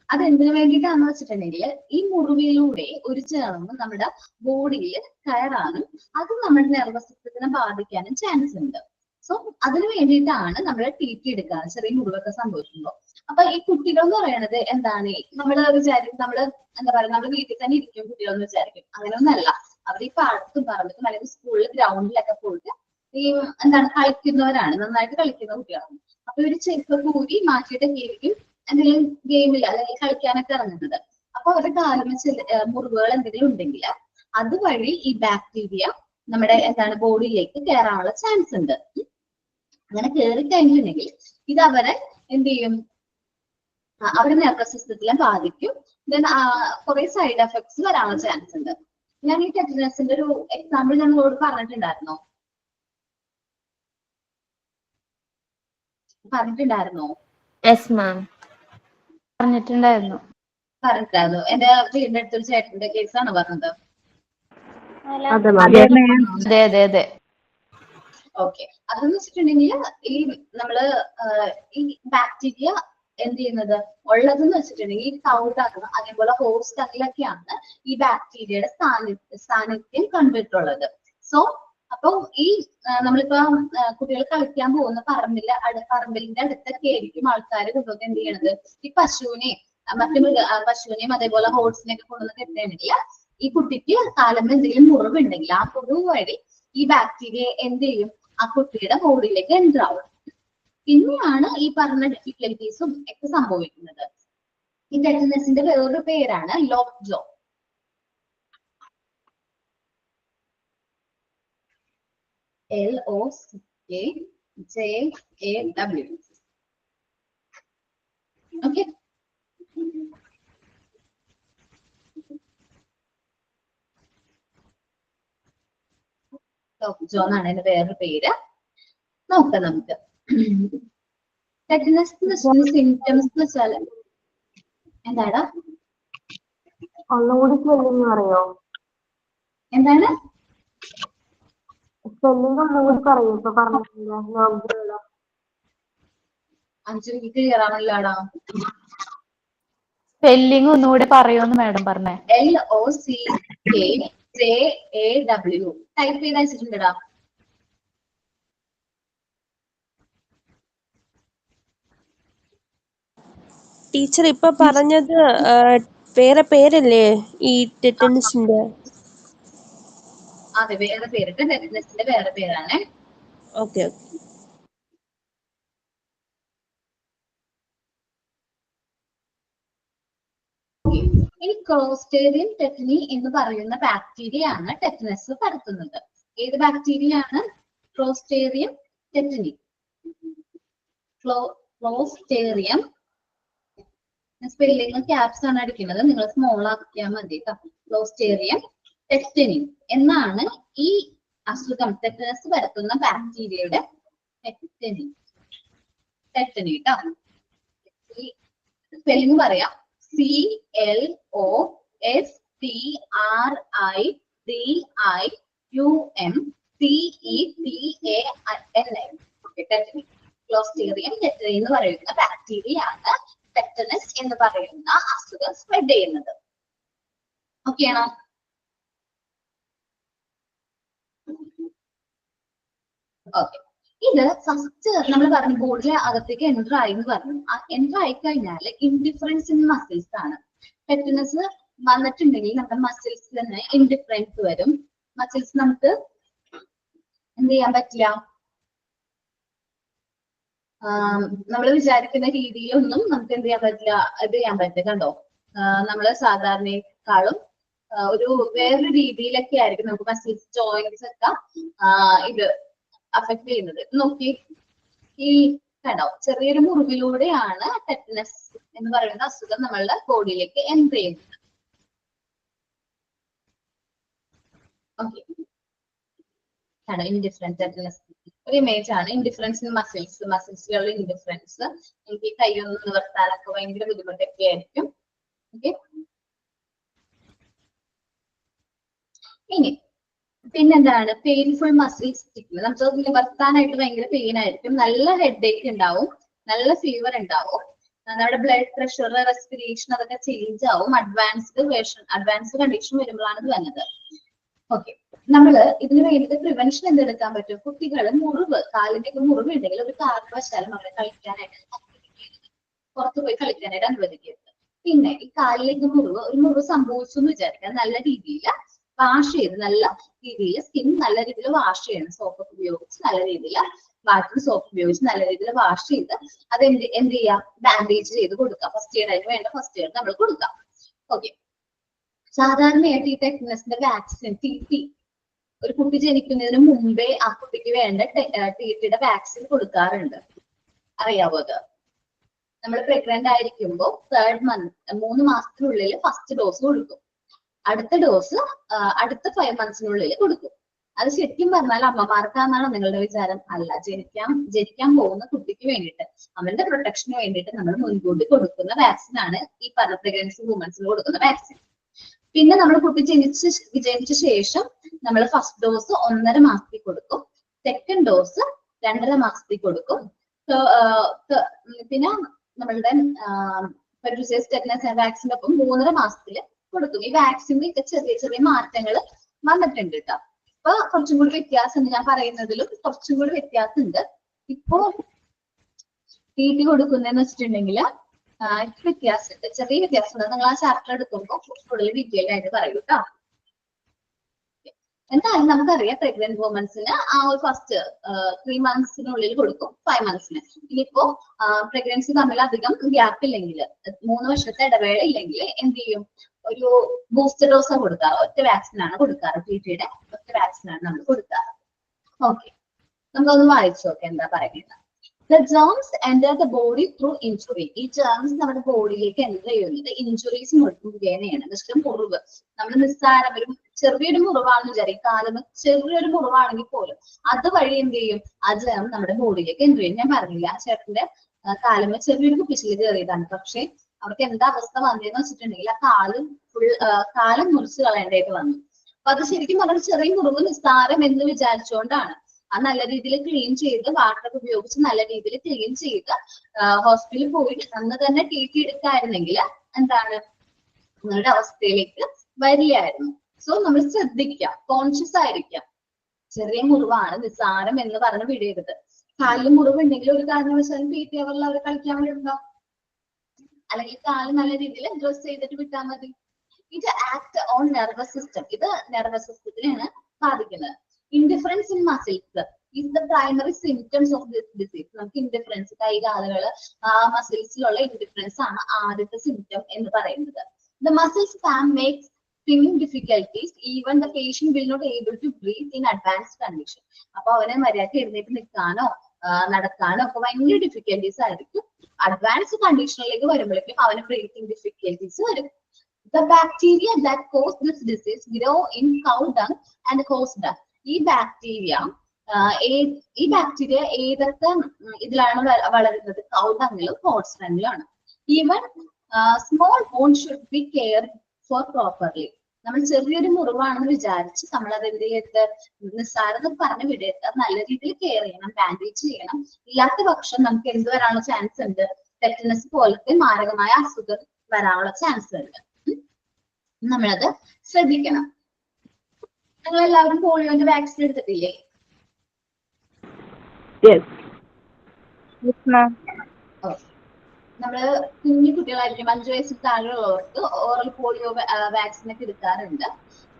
Speaker 1: അതെന്തിനു വേണ്ടിയിട്ടാന്ന് വെച്ചിട്ടുണ്ടെങ്കിൽ ഈ മുറിവിലൂടെ ഒരു ചേർന്ന് നമ്മുടെ ബോഡിയിൽ കയറാനും അത് നമ്മുടെ നെർവസ് സിസ്റ്റത്തിനെ ബാധിക്കാനും ചാൻസ് ഉണ്ട്. സോ അതിനു വേണ്ടിയിട്ടാണ് നമ്മൾ TT എടുക്കുക ചെറിയ മുറിവൊക്കെ സംഭവിക്കുമ്പോൾ. അപ്പൊ ഈ കുട്ടികൾ എന്ന് പറയുന്നത് എന്താണ്? നമ്മള് വിചാരിക്കും നമ്മള് എന്താ പറയുക, നമ്മൾ വീട്ടിൽ തന്നെ ഇരിക്കും കുട്ടികൾ എന്ന് വിചാരിക്കും. അങ്ങനെയൊന്നല്ല. അവർ ഈ പാടത്തും പറമ്പിലും അല്ലെങ്കിൽ സ്കൂളിൽ ഗ്രൗണ്ടിലൊക്കെ പോയിട്ട് ഈ എന്താണ് കളിക്കുന്നവരാണ്, നന്നായിട്ട് കളിക്കുന്ന കുട്ടികളാണ്. അപ്പൊ ഇവര് ചെരുപ്പ് കൂടി മാറ്റിയിട്ട് ആയിരിക്കും എന്തെങ്കിലും ഗെയിമിൽ അല്ലെങ്കിൽ കളിക്കാനൊക്കെ ഇറങ്ങുന്നത്. അപ്പൊ അവരുടെ കാലിന് മുറിവുകൾ എന്തെങ്കിലും ഉണ്ടെങ്കിൽ അതുവഴി ഈ ബാക്ടീരിയ നമ്മുടെ എന്താണ് ബോഡിയിലേക്ക് കയറാനുള്ള ചാൻസ് ഉണ്ട്. അങ്ങനെ കയറി കഴിഞ്ഞിട്ടുണ്ടെങ്കിൽ ഇത് അവരെ എന്ത് ചെയ്യും? അവരുടെ നെർവസ് സിസ്റ്റത്തിലെ ബാധിക്കും. ദെൻ കുറെ സൈഡ് എഫക്ട്സ് വരാനുള്ള ചാൻസ് ഉണ്ട്. ഞാൻ ഈ ടെറ്റനസിന്റെ ഒരു എക്സാമ്പിൾ ഞാൻ നിങ്ങളോട് പറഞ്ഞിട്ടുണ്ടായിരുന്നോ?
Speaker 4: പറഞ്ഞിട്ടുണ്ടായിരുന്നു.
Speaker 1: എന്റെ വീടിന്റെ അടുത്തൊരു ചേട്ടന്റെ കേസാണ് പറഞ്ഞത്.
Speaker 4: അതെ.
Speaker 1: ഓക്കെ. അതെന്ന് വെച്ചിട്ടുണ്ടെങ്കിൽ ഈ നമ്മള് ഈ ബാക്ടീരിയ എന്ത് ചെയ്യുന്നത് ഉള്ളതെന്ന് വെച്ചിട്ടുണ്ടെങ്കിൽ ഈ കൗഡാണ് അതേപോലെ ഹോസ്റ്റ് ടങ്ങിലൊക്കെയാണ് ഈ ബാക്ടീരിയയുടെ സാന്നിധ്യം കണ്ടിട്ടുള്ളത്. സോ അപ്പം ഈ നമ്മളിപ്പോ കുട്ടികൾ കളിക്കാൻ പോകുന്ന പറമ്പിലിന്റെ അടുത്തൊക്കെ ആയിരിക്കും ആൾക്കാർ കൊണ്ടുവന്ന് എന്ത് ചെയ്യണത്, ഈ പശുവിനെയും പശുവിനെയും അതേപോലെ ഹോഴ്സിനെയൊക്കെ കൊണ്ടുവന്ന് കെട്ടുകയാണെങ്കിൽ ഈ കുട്ടിക്ക് കാലം എന്തെങ്കിലും മുറിവുണ്ടെങ്കിൽ ആ മുറിവ് വഴി ഈ ബാക്ടീരിയ എന്ത് ചെയ്യും? ആ കുട്ടിയുടെ ബോഡിയിലേക്ക് എൻ്റർ ആവും. പിന്നെയാണ് ഈ പറഞ്ഞ ഡിഫിക്കൽറ്റീസും ഒക്കെ സംഭവിക്കുന്നത്. ഈ ടെറ്റനസിന്റെ വേറൊരു പേരാണ് ലോക്ക് ജോ. LOCKJAW. ഓക്കെ. ലോക്ക് ജോ എന്നാണ് അതിന്റെ വേറൊരു പേര്. നോക്കാം നമുക്ക്. ടെറ്റനസ് സിംറ്റംസ് എന്ന് വെച്ചാൽ എന്താണ്?
Speaker 7: ഒന്നുകൂടി സ്പെല്ലിംഗ് പറയോ?
Speaker 1: എന്താണ്
Speaker 7: സ്പെല്ലിംഗ് ഒന്നുകൂടി പറയൂ. ഇപ്പൊ പറഞ്ഞിട്ടില്ല.
Speaker 1: അഞ്ചുക്ക് ക്ലിയർ ആണല്ലോടാ.
Speaker 4: സ്പെല്ലിംഗ് ഒന്നുകൂടി പറയുമെന്ന് മാഡം പറഞ്ഞേ.
Speaker 1: LOCKJAW ടൈപ്പ് ചെയ്ത് അയച്ചിട്ടുണ്ടടാ.
Speaker 8: ടീച്ചർ ഇപ്പൊ പറഞ്ഞത് വേറെ പേരല്ലേ ഈ ടെറ്റനസിന്റെ?
Speaker 1: അതെ, വേറെ പേരിട്ട് ടെറ്റനസിന്റെ വേറെ പേരാണ്.
Speaker 8: ഓക്കെ.
Speaker 1: ഈ ക്ലോസ്ട്രീഡിയം ടെറ്റനി എന്ന് പറയുന്ന ബാക്ടീരിയ ആണ് ടെറ്റനസ് പരത്തുന്നത്. ഏത് ബാക്ടീരിയ ആണ്? Clostridium tetany. Clostridium spelling caps ആണ് അടിക്കുന്നത്, നിങ്ങൾ സ്മോൾ ആക്കിയാൽ മതി. ക്ലോസ്ട്രീഡിയം ടെറ്റനി എന്നാണ് ഈ അസുഖം ടെറ്റനസ് പരത്തുന്ന ബാക്ടീരിയയുടെ ടെറ്റനി കേട്ടോ. ഈ സ്പെല്ലിംഗ് പറയാം. CLOSTRIDIUMCETANI. ടെറ്റനി. ക്ലോസ്ട്രീഡിയം ടെറ്റനി എന്ന് പറയുന്ന ബാക്ടീരിയ ആണ് ടെറ്റനസ് എന്ന് പറയുന്ന അസുഖം സ്പ്രെഡ് ചെയ്യുന്നത്. ഓക്കെ ആണോ? ഓക്കെ. ഇത് ഫസ്റ്റ് നമ്മൾ പറഞ്ഞു ബോഡിയിലെ അകത്തേക്ക് എൻ്റർ ആയി എന്ന് പറഞ്ഞു. ആ എൻ്റർ ആയി കഴിഞ്ഞാൽ ഇൻഡിഫറൻസ് ഇൻ മസിൽസ് ആണ്. ടെറ്റനസ് വന്നിട്ടുണ്ടെങ്കിൽ നമ്മുടെ മസിൽസിന് ഇൻഡിഫറൻസ് വരും. മസിൽസ് നമുക്ക് എന്ത് ചെയ്യാൻ പറ്റില്ല, നമ്മൾ വിചാരിക്കുന്ന രീതിയിലൊന്നും നമുക്ക് എന്ത് ചെയ്യാൻ പറ്റില്ല. ഇത് ചെയ്യാൻ പറ്റില്ല. കണ്ടോ, നമ്മള് സാധാരണക്കാളും ഒരു വേറൊരു രീതിയിലൊക്കെ ആയിരിക്കും നമുക്ക് മസിൽസ് ജോയിന്റ്സ് ഒക്കെ ഇത് അഫക്ട് ചെയ്യുന്നത്. നോക്കി, ഈ കണ്ടോ ചെറിയൊരു മുറിവിലൂടെയാണ് ടെറ്റനസ് എന്ന് പറയുന്ന അസുഖം നമ്മളുടെ ബോഡിയിലേക്ക് എൻ്റർ ചെയ്യുന്നത്. ഓക്കെ, ആണ് ഇൻഡിഫറൻസ് ടെറ്റനസ് ഒരു ഇമേജ് ആണ്. ഇൻഡിഫറൻസ് ഇൻ മസിൽസുകളുടെ ഇൻഡിഫറൻസ്. എനിക്ക് കൈയൊന്നും നിവർത്താനൊക്കെ ഭയങ്കര ബുദ്ധിമുട്ടൊക്കെ ആയിരിക്കും. ഓക്കെ, ഇനി പിന്നെന്താണ് പെയിൻഫുൾ മസിൽ സ്റ്റിഫ്നെസ്. നമുക്ക് നിവർത്താനായിട്ട് ഭയങ്കര പെയിൻ ആയിരിക്കും, നല്ല ഹെഡ് ഏക്ക് ഉണ്ടാവും, നല്ല ഫീവർ ഉണ്ടാവും, നമ്മുടെ ബ്ലഡ് പ്രഷർ, റെസ്പിറേഷൻ അതൊക്കെ ചേഞ്ച് ആവും. അഡ്വാൻസ്ഡ് കണ്ടീഷൻ വരുമ്പോഴാണ് ഇത് വന്നത്. ഓക്കെ, നമ്മള് ഇതിന് വേണ്ടിയിട്ട് പ്രിവെൻഷൻ എന്തെടുക്കാൻ പറ്റും? കുട്ടികൾ മുറിവ്, കാലിന്റെ ഒക്കെ മുറിവ് ഉണ്ടെങ്കിൽ ഒരു കാരണവശാലും അവരെ കളിക്കാനായിട്ട് പുറത്തു പോയി കളിക്കാനായിട്ട് അനുവദിക്കരുത്. പിന്നെ ഈ കാലിലേക്ക് ഒരു മുറിവ് സംഭവിച്ചു എന്ന് വിചാരിക്കാം, നല്ല രീതിയിൽ വാഷ് ചെയ്ത്, നല്ല രീതിയിൽ സ്കിൻ നല്ല രീതിയിൽ വാഷ് ചെയ്യണം. സോപ്പൊക്കെ ഉപയോഗിച്ച് നല്ല രീതിയിൽ വാട്ടർ സോപ്പ് ഉപയോഗിച്ച് നല്ല രീതിയിൽ വാഷ് ചെയ്ത് അത് എന്ത് ചെയ്യാം, ബാൻഡേജ് ചെയ്ത് കൊടുക്കാം. ഫസ്റ്റ് എയ്ഡ് അതിന് വേണ്ട ഫസ്റ്റ് എയ്ഡ് നമ്മൾ കൊടുക്കാം. ഓക്കെ, സാധാരണയായിട്ട് ഈ ടെറ്റനസിന്റെ വാക്സിൻ TT ഒരു കുട്ടി ജനിക്കുന്നതിന് മുമ്പേ ആ കുട്ടിക്ക് വേണ്ട TTയുടെ വാക്സിൻ കൊടുക്കാറുണ്ട്. അറിയാവോ അത്? നമ്മൾ പ്രഗ്നന്റ് ആയിരിക്കുമ്പോൾ 3rd month 3 മാസത്തിനുള്ളിൽ ഫസ്റ്റ് ഡോസ് കൊടുക്കും. അടുത്ത ഡോസ് അടുത്ത 5 monthsനുള്ളിൽ കൊടുക്കും. അത് ശരിക്കും പറഞ്ഞാൽ അമ്മമാർക്കാണെന്നാണ് നിങ്ങളുടെ വിചാരം. അല്ല, ജനിക്കാൻ പോകുന്ന കുട്ടിക്ക് വേണ്ടിയിട്ട്, അവന്റെ പ്രൊട്ടക്ഷന് വേണ്ടിയിട്ട് നമ്മൾ മുൻകൂട്ടി കൊടുക്കുന്ന വാക്സിൻ ആണ് ഈ പറഞ്ഞ പ്രഗ്നൻസി വുമൻസിന് കൊടുക്കുന്ന വാക്സിൻ. പിന്നെ നമ്മൾ കുട്ടി ജനിച്ച ശേഷം നമ്മൾ ഫസ്റ്റ് ഡോസ് 1.5 മാസത്തിൽ കൊടുക്കും, സെക്കൻഡ് ഡോസ് 2.5 മാസത്തിൽ കൊടുക്കും. പിന്നെ നമ്മളുടെ ടെറ്റനസ് വാക്സിന്റെ ഒപ്പം 3.5 മാസത്തിൽ കൊടുക്കും. ഈ വാക്സിനിലൊക്കെ ചെറിയ ചെറിയ മാറ്റങ്ങൾ വന്നിട്ടുണ്ട് കേട്ടോ. അപ്പൊ കുറച്ചും കൂടി വ്യത്യാസം ഞാൻ പറയുന്നതിലും കുറച്ചും കൂടി വ്യത്യാസം ഉണ്ട്. ഇപ്പോ TT കൊടുക്കുന്നതെന്ന് വെച്ചിട്ടുണ്ടെങ്കിൽ വ്യത്യാസമുണ്ട്, ചെറിയ വ്യത്യാസമുണ്ട്. നിങ്ങൾ ആ ചാപ്റ്റർ എടുക്കുമ്പോൾ കൂടുതൽ ഡീറ്റെയിൽ ആയിട്ട് പറയൂ കേട്ടോ. എന്തായാലും നമുക്കറിയാം പ്രഗ്നന്റ് വുമൻസിന് ആ ഒരു ഫസ്റ്റ് 3 monthsനുള്ളിൽ കൊടുക്കും, 5 monthsന്. ഇനിയിപ്പോ പ്രഗ്നൻസി തമ്മിൽ അധികം ഗ്യാപ്പ് ഇല്ലെങ്കിൽ, 3 വർഷത്തെ ഇടവേള ഇല്ലെങ്കിൽ എന്ത് ചെയ്യും, ഒരു ബൂസ്റ്റർ ഡോസ് കൊടുക്കാറ്. ഒറ്റ വാക്സിനാണ് കൊടുക്കാറ്, TTയുടെ ഒറ്റ വാക്സിനാണ് നമ്മൾ കൊടുക്കാറ്. ഓക്കെ, നമുക്കൊന്ന് വായിച്ചു നോക്കാം എന്താ പറയുന്നത്. The germs enter the body through injury. ഈ germs നമ്മുടെ ബോഡിയിലേക്ക് എൻ്റർ ചെയ്യുന്നത് ഇഞ്ചുറീസ് മുഖേനയാണ്. മുറിവ്, നമ്മൾ നിസ്സാരം ഒരു ചെറിയൊരു മുറിവാണെന്ന് വിചാരിക്കും, കാലം ചെറിയൊരു മുറിവാണെങ്കിൽ പോലും അതുവഴി എന്ത് ചെയ്യും, ആ ജേം നമ്മുടെ ബോഡിയിലേക്ക് എൻ്റർ ചെയ്യും. ഞാൻ പറഞ്ഞില്ല, ആ ചേട്ടന്റെ കാലം ചെറിയൊരു കുപ്പിച്ചില് കയറിയതാണ്. പക്ഷെ അവർക്ക് എന്താ അവസ്ഥ വന്നതെന്ന് വെച്ചിട്ടുണ്ടെങ്കിൽ ആ കാലം മുറിച്ച് കളയേണ്ടതായിട്ട് വന്നു. അപ്പൊ അത് ശരിക്കും പറഞ്ഞാൽ ചെറിയ മുറിവ് നിസ്സാരം എന്ന് വിചാരിച്ചുകൊണ്ടാണ്. അത് നല്ല രീതിയിൽ ക്ലീൻ ചെയ്ത് വാട്ടർ ഉപയോഗിച്ച് നല്ല രീതിയിൽ ക്ലീൻ ചെയ്ത് ഹോസ്പിറ്റലിൽ പോയിട്ട് അന്ന് തന്നെ TT എടുക്കായിരുന്നെങ്കിൽ എന്താണ് നിങ്ങളുടെ അവസ്ഥയിലേക്ക് വരില്ലായിരുന്നു. സോ നമ്മൾ ശ്രദ്ധിക്കാം, കോൺഷ്യസ് ആയിരിക്കാം. ചെറിയ മുറിവാണ്, നിസ്സാരം എന്ന് പറഞ്ഞ് വിടരുത്. കാലിൽ മുറിവുണ്ടെങ്കിൽ ഒരു കാരണവശാലും PT അവറിൽ അവർ കളിക്കാൻ വിടുണ്ടോ? അല്ലെങ്കിൽ കാല് നല്ല രീതിയിൽ ഡ്രസ് ചെയ്തിട്ട് വിട്ടാൽ മതി. ഇത് ആക്ട് ഓൺ നെർവസ് സിസ്റ്റം, ഇത് നെർവസ് സിസ്റ്റത്തിനാണ് ബാധിക്കുന്നത്. Indifference in muscles is the primary symptoms of this disease. നമുക്ക് ഇൻഡിഫറൻസ്, കൈകാലുകള് മസിൽസിലുള്ള ഇൻഡിഫറൻസ് ആണ് ആദ്യത്തെ സിംറ്റം എന്ന് പറയുന്നത്. The muscles spasm makes swimming difficulties, even the patient will not able to breathe in advanced condition. അപ്പൊ അവനെ മര്യാദക്ക് എഴുന്നേറ്റ് നിൽക്കാനോ നടക്കാനോ ഒക്കെ ഭയങ്കര ഡിഫിക്കൽട്ടീസ് ആയിരിക്കും. അഡ്വാൻസ്ഡ് കണ്ടീഷനിലേക്ക് വരുമ്പോഴേക്കും അവന് ബ്രീത്തിങ് ഡിഫിക്കൽട്ടീസ് വരും. The bacteria that cause this disease grow in cow dung and horse dung. ഈ ബാക്ടീരിയ ഏതൊക്കെ ഇതിലാണ് വളരുന്നത്? കൗ ഡങ്ങിലും ഹോഴ്സ് ഡങ്ങിലും ആണ്. Even small bone should be care for properly. നമ്മൾ ചെറിയൊരു മുറിവാണെന്ന് വിചാരിച്ച് നമ്മൾ അത് എന്ത് ചെയ്യരുത്, നിസ്സാരം പറഞ്ഞ് വിടരുത്. അത് നല്ല രീതിയിൽ കെയർ ചെയ്യണം, ബാൻഡേജ് ചെയ്യണം. ഇല്ലാത്ത പക്ഷം നമുക്ക് എന്ത് വരാനുള്ള ചാൻസ് ഉണ്ട്? ടെറ്റനസ് പോലത്തെ മാരകമായ അസുഖം വരാനുള്ള ചാൻസ് ഉണ്ട്. നമ്മളത് ശ്രദ്ധിക്കണം. നിങ്ങൾ എല്ലാവരും പോളിയോന്റെ വാക്സിൻ എടുത്തിട്ടില്ലേ? നമ്മള് കുഞ്ഞു കുട്ടികളായിരിക്കും, 5 വയസ്സിൽ താഴെയുള്ളവർക്ക് ഓറൽ പോളിയോ വാക്സിൻ ഒക്കെ എടുക്കാറുണ്ട്.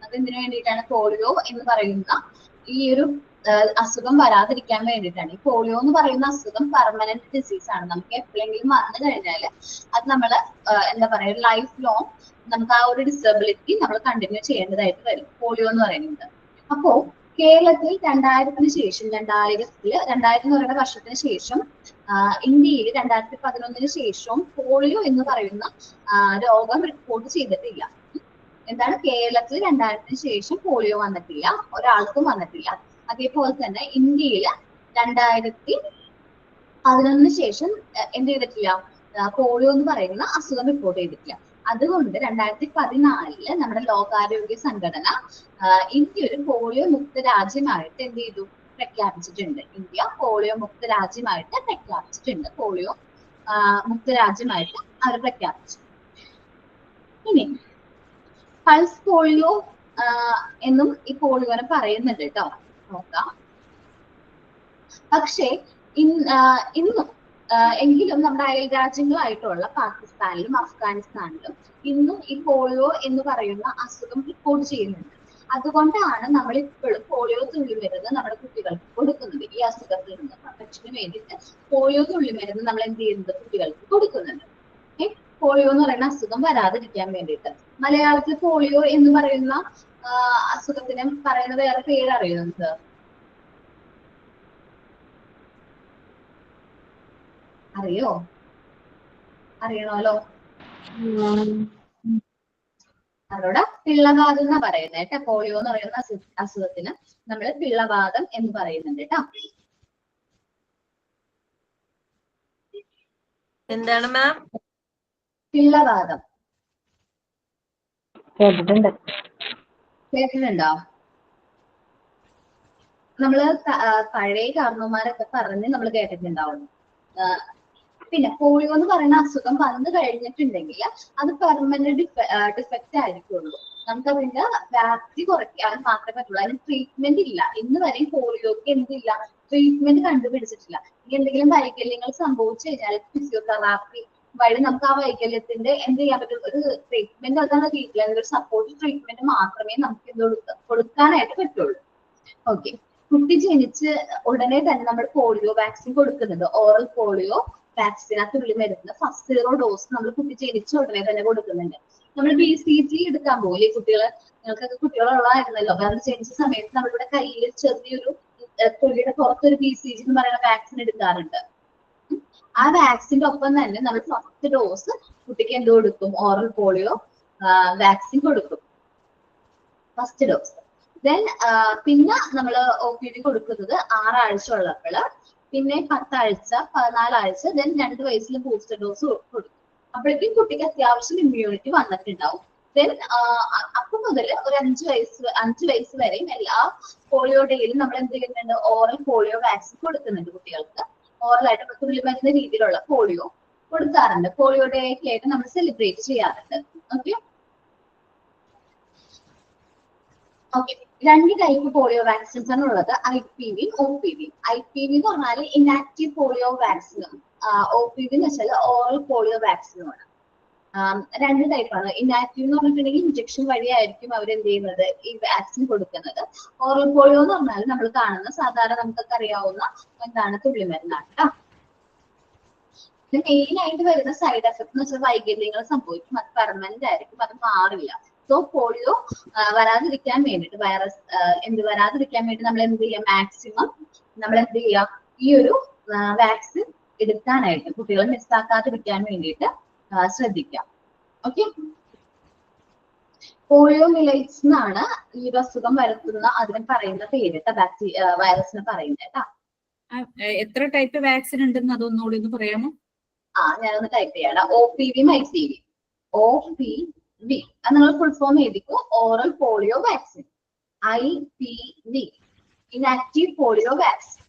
Speaker 1: അതെന്തിനു വേണ്ടിയിട്ടാണ്? പോളിയോ എന്ന് പറയുന്ന ഈ ഒരു അസുഖം വരാതിരിക്കാൻ വേണ്ടിയിട്ടാണ്. ഈ പോളിയോ എന്ന് പറയുന്ന അസുഖം പെർമനന്റ് ഡിസീസ് ആണ്. നമുക്ക് എപ്പോഴെങ്കിലും വന്നു കഴിഞ്ഞാൽ അത് നമ്മൾ എന്താ പറയുക ലൈഫ് ലോങ് നമുക്ക് ആ ഒരു ഡിസബിലിറ്റി നമ്മൾ കണ്ടിന്യൂ ചെയ്യേണ്ടതായിട്ട് വരും പോളിയോ എന്ന് പറയുന്നത്. അപ്പോ കേരളത്തിൽ 2000-ന് ശേഷം 2000 എന്ന് പറയുന്ന വർഷത്തിന് ശേഷം ഇന്ത്യയിൽ 2011-ന് ശേഷവും പോളിയോ എന്ന് പറയുന്ന രോഗം റിപ്പോർട്ട് ചെയ്തിട്ടില്ല. എന്താണ് കേരളത്തിൽ 2000-ന് ശേഷം പോളിയോ വന്നിട്ടില്ല, ഒരാൾക്കും വന്നിട്ടില്ല. അതേപോലെ തന്നെ ഇന്ത്യയിൽ 2011-ന് ശേഷം എന്ത് ചെയ്തിട്ടില്ല, പോളിയോ എന്ന് പറയുന്ന അസുഖം റിപ്പോർട്ട് ചെയ്തിട്ടില്ല. അതുകൊണ്ട് 2014 നമ്മുടെ ലോകാരോഗ്യ സംഘടന ഇന്ത്യ ഒരു പോളിയോ മുക്ത രാജ്യമായിട്ട് എന്ത് ചെയ്തു, പ്രഖ്യാപിച്ചിട്ടുണ്ട്. ഇന്ത്യ പോളിയോ മുക്ത രാജ്യമായിട്ട് പ്രഖ്യാപിച്ചിട്ടുണ്ട്. പോളിയോ മുക്ത രാജ്യമായിട്ട് അവർ പ്രഖ്യാപിച്ചു. ഇനി പൾസ് പോളിയോ എന്നും ഈ പോളിയോനെ പറയുന്നുണ്ട് കേട്ടോ, നോക്കാം. പക്ഷേ ഇന്നും എങ്കിലും നമ്മുടെ അയൽ രാജ്യങ്ങളായിട്ടുള്ള പാകിസ്ഥാനിലും അഫ്ഗാനിസ്ഥാനിലും ഇന്നും ഈ പോളിയോ എന്ന് പറയുന്ന അസുഖം റിപ്പോർട്ട് ചെയ്യുന്നുണ്ട്. അതുകൊണ്ടാണ് നമ്മൾ ഇപ്പോഴും പോളിയോ തുള്ളിമരുന്ന് നമ്മുടെ കുട്ടികൾക്ക് കൊടുക്കുന്നത്. ഈ അസുഖത്തിൽ നിന്ന് പ്രൊട്ടക്ഷന് വേണ്ടിയിട്ട് പോളിയോ തുള്ളിമരുന്ന് നമ്മൾ എന്ത് ചെയ്യുന്നത്, കുട്ടികൾക്ക് കൊടുക്കുന്നുണ്ട്. പോളിയോ എന്ന് പറയുന്ന അസുഖം വരാതിരിക്കാൻ വേണ്ടിയിട്ട്. മലയാളത്തിൽ പോളിയോ എന്ന് പറയുന്ന അസുഖത്തിന് പറയുന്ന വേറെ പേര് അറിയുന്നത്? അറിയോ? അറിയണമല്ലോ. അതോടെ പിള്ളവാദം എന്നാ പറയുന്നത് കേട്ടോ. പോളിയോ എന്ന് പറയുന്ന അസുഖത്തിന് നമ്മൾ പിള്ളവാദം എന്ന് പറയുന്നുണ്ട് കേട്ടോ.
Speaker 8: എന്താണ് മാം?
Speaker 1: പിള്ളവാദം
Speaker 6: കേട്ടിട്ടുണ്ട്.
Speaker 1: കേട്ടിട്ടുണ്ടോ? നമ്മള് പഴയ കാരണവന്മാരൊക്കെ പറഞ്ഞ് നമ്മൾ കേട്ടിട്ടുണ്ടാവും. പിന്നെ പോളിയോ എന്ന് പറയുന്ന അസുഖം വന്നു കഴിഞ്ഞിട്ടുണ്ടെങ്കിൽ അത് പെർമനന്റ് ഡിഫക്റ്റ് ആയിരിക്കുള്ളൂ. നമുക്ക് അതിന്റെ വ്യാപ്തി കുറയ്ക്കാൻ മാത്രമേ പറ്റുള്ളൂ. അതിന് ട്രീറ്റ്മെന്റ് ഇല്ല. ഇന്ന് വരെയും പോളിയോക്ക് എന്തില്ല, ട്രീറ്റ്മെന്റ് കണ്ടുപിടിച്ചിട്ടില്ല. ഇനി എന്തെങ്കിലും വൈകല്യങ്ങൾ സംഭവിച്ചു കഴിഞ്ഞാൽ ഫിസിയോതെറാപ്പി വഴി നമുക്ക് ആ വൈകല്യത്തിന്റെ എന്ത് ചെയ്യാൻ പറ്റും, ഒരു ട്രീറ്റ്മെന്റ് അതാണ് ട്രീറ്റ്മെന്റ്, ഒരു സപ്പോർട്ട് ട്രീറ്റ്മെന്റ് മാത്രമേ നമുക്ക് ഇത് കൊടുക്കാനായിട്ട് പറ്റുള്ളൂ. ഓക്കെ, കുട്ടി ജനിച്ച് ഉടനെ തന്നെ നമ്മൾ പോളിയോ വാക്സിൻ കൊടുക്കുന്നുണ്ട്. ഓറൽ പോളിയോ വാക്സിൻ, ആ തുള്ളി മരുന്ന് ഫസ്റ്റ് 0 ഡോസ് നമ്മൾ കുട്ടി ജനിച്ച ഉടനെ തന്നെ കൊടുക്കുന്നുണ്ട്. നമ്മൾ BCG എടുക്കാൻ പോകില്ലേ കുട്ടികള്, നിങ്ങൾക്കൊക്കെ കുട്ടികളുള്ളതായിരുന്നല്ലോ. കാരണം ജനിച്ച സമയത്ത് നമ്മളിവിടെ കയ്യിൽ ചെറിയൊരു തൊലിയുടെ പുറത്തൊരു BCG എന്ന് പറയുന്ന വാക്സിൻ എടുക്കാറുണ്ട്. ആ വാക്സിന്റെ ഒപ്പം തന്നെ നമ്മൾ ഫസ്റ്റ് ഡോസ് കുട്ടിക്ക് എന്ത് കൊടുക്കും, ഓറൽ പോളിയോ വാക്സിൻ കൊടുക്കും, ഫസ്റ്റ് ഡോസ്. ദെൻ പിന്നെ നമ്മൾ OPV കൊടുക്കുന്നത് 6 ആഴ്ച ഉള്ളപ്പോൾ, പിന്നെ 10 ആഴ്ച, 14 ആഴ്ച, ദെൻ 2 വയസ്സിൽ ബൂസ്റ്റർ ഡോസ് കൊടുക്കും. അപ്പോഴേക്കും കുട്ടിക്ക് അത്യാവശ്യം ഇമ്മ്യൂണിറ്റി വന്നിട്ടുണ്ടാവും. ദെൻ അപ്പൊ മുതൽ ഒരു 5 വയസ്സ് വരെയും എല്ലാ പോളിയോ ഡേയിലും നമ്മൾ എന്ത് ചെയ്യുന്നുണ്ട്, ഓറൽ പോളിയോ വാക്സിൻ കൊടുക്കുന്നുണ്ട് കുട്ടികൾക്ക്. ഓറലായിട്ട് തുള്ളിമരുന്ന് രീതിയിലുള്ള പോളിയോ കൊടുക്കാറുണ്ട്. പോളിയോ ഡേ ഒക്കെ ആയിട്ട് നമ്മൾ സെലിബ്രേറ്റ് ചെയ്യാറുണ്ട്. Okay okay 2 type polio vaccines ആണ് ഉള്ളത്, IPV, OPV. IPV എന്ന് പറഞ്ഞാൽ ഇനാക്റ്റീവ് പോളിയോ വാക്സിനും OPV എന്ന് വെച്ചാൽ ഓറൽ പോളിയോ വാക്സിനുമാണ്. 2 ടൈപ്പാണ്. ഇനാക്റ്റീവ് എന്ന് പറഞ്ഞിട്ടുണ്ടെങ്കിൽ ഇഞ്ചക്ഷൻ വഴിയായിരിക്കും അവർ എന്ത് ചെയ്യുന്നത്, ഈ വാക്സിൻ കൊടുക്കുന്നത്. ഓറൽ പോളിയോ എന്ന് പറഞ്ഞാൽ നമ്മൾ കാണുന്ന സാധാരണ നമുക്കൊക്കെ അറിയാവുന്ന എന്താണ്, തുള്ളിമരുന്നാണ് കേട്ടോ. ഇത് മെയിൻ ആയിട്ട് വരുന്ന സൈഡ് എഫക്ട് എന്ന് വെച്ചാൽ വൈകല്യങ്ങൾ സംഭവിക്കും, അത് പെർമനന്റ് ആയിരിക്കും, അത് മാറില്ല. സോ പോളിയോ വരാതിരിക്കാൻ വേണ്ടിയിട്ട്, വൈറസ് വരാതിരിക്കാൻ വേണ്ടി നമ്മൾ എന്ത് ചെയ്യാം, മാക്സിമം നമ്മൾ എന്ത് ചെയ്യാം, ഈ ഒരു വാക്സിൻ എടുക്കാനായിട്ട് കുട്ടികളെ മിസ്സാക്കാതിരിക്കാൻ വേണ്ടിയിട്ട് ശ്രദ്ധിക്കാം. ഓക്കെ, പോളിയോ മിലൈറ്റ്സ് എന്നാണ് ഈ അസുഖം വരുത്തുന്ന അതിന് പറയുന്ന പേര്, വൈറസിന് പറയുന്നത് കേട്ടോ.
Speaker 9: എത്ര ടൈപ്പ് വാക്സിൻ ഉണ്ടെന്ന് അതൊന്നുകൂടി ഒന്ന് പറയാമോ?
Speaker 1: ഞാനൊന്ന് ടൈപ്പ് ചെയ്യണം. OPV, IPV. OPV അത് നിങ്ങൾ ഫുൾ ഫോം എഴുതിക്കോ, oral polio vaccine. IPV, inactive polio vaccine.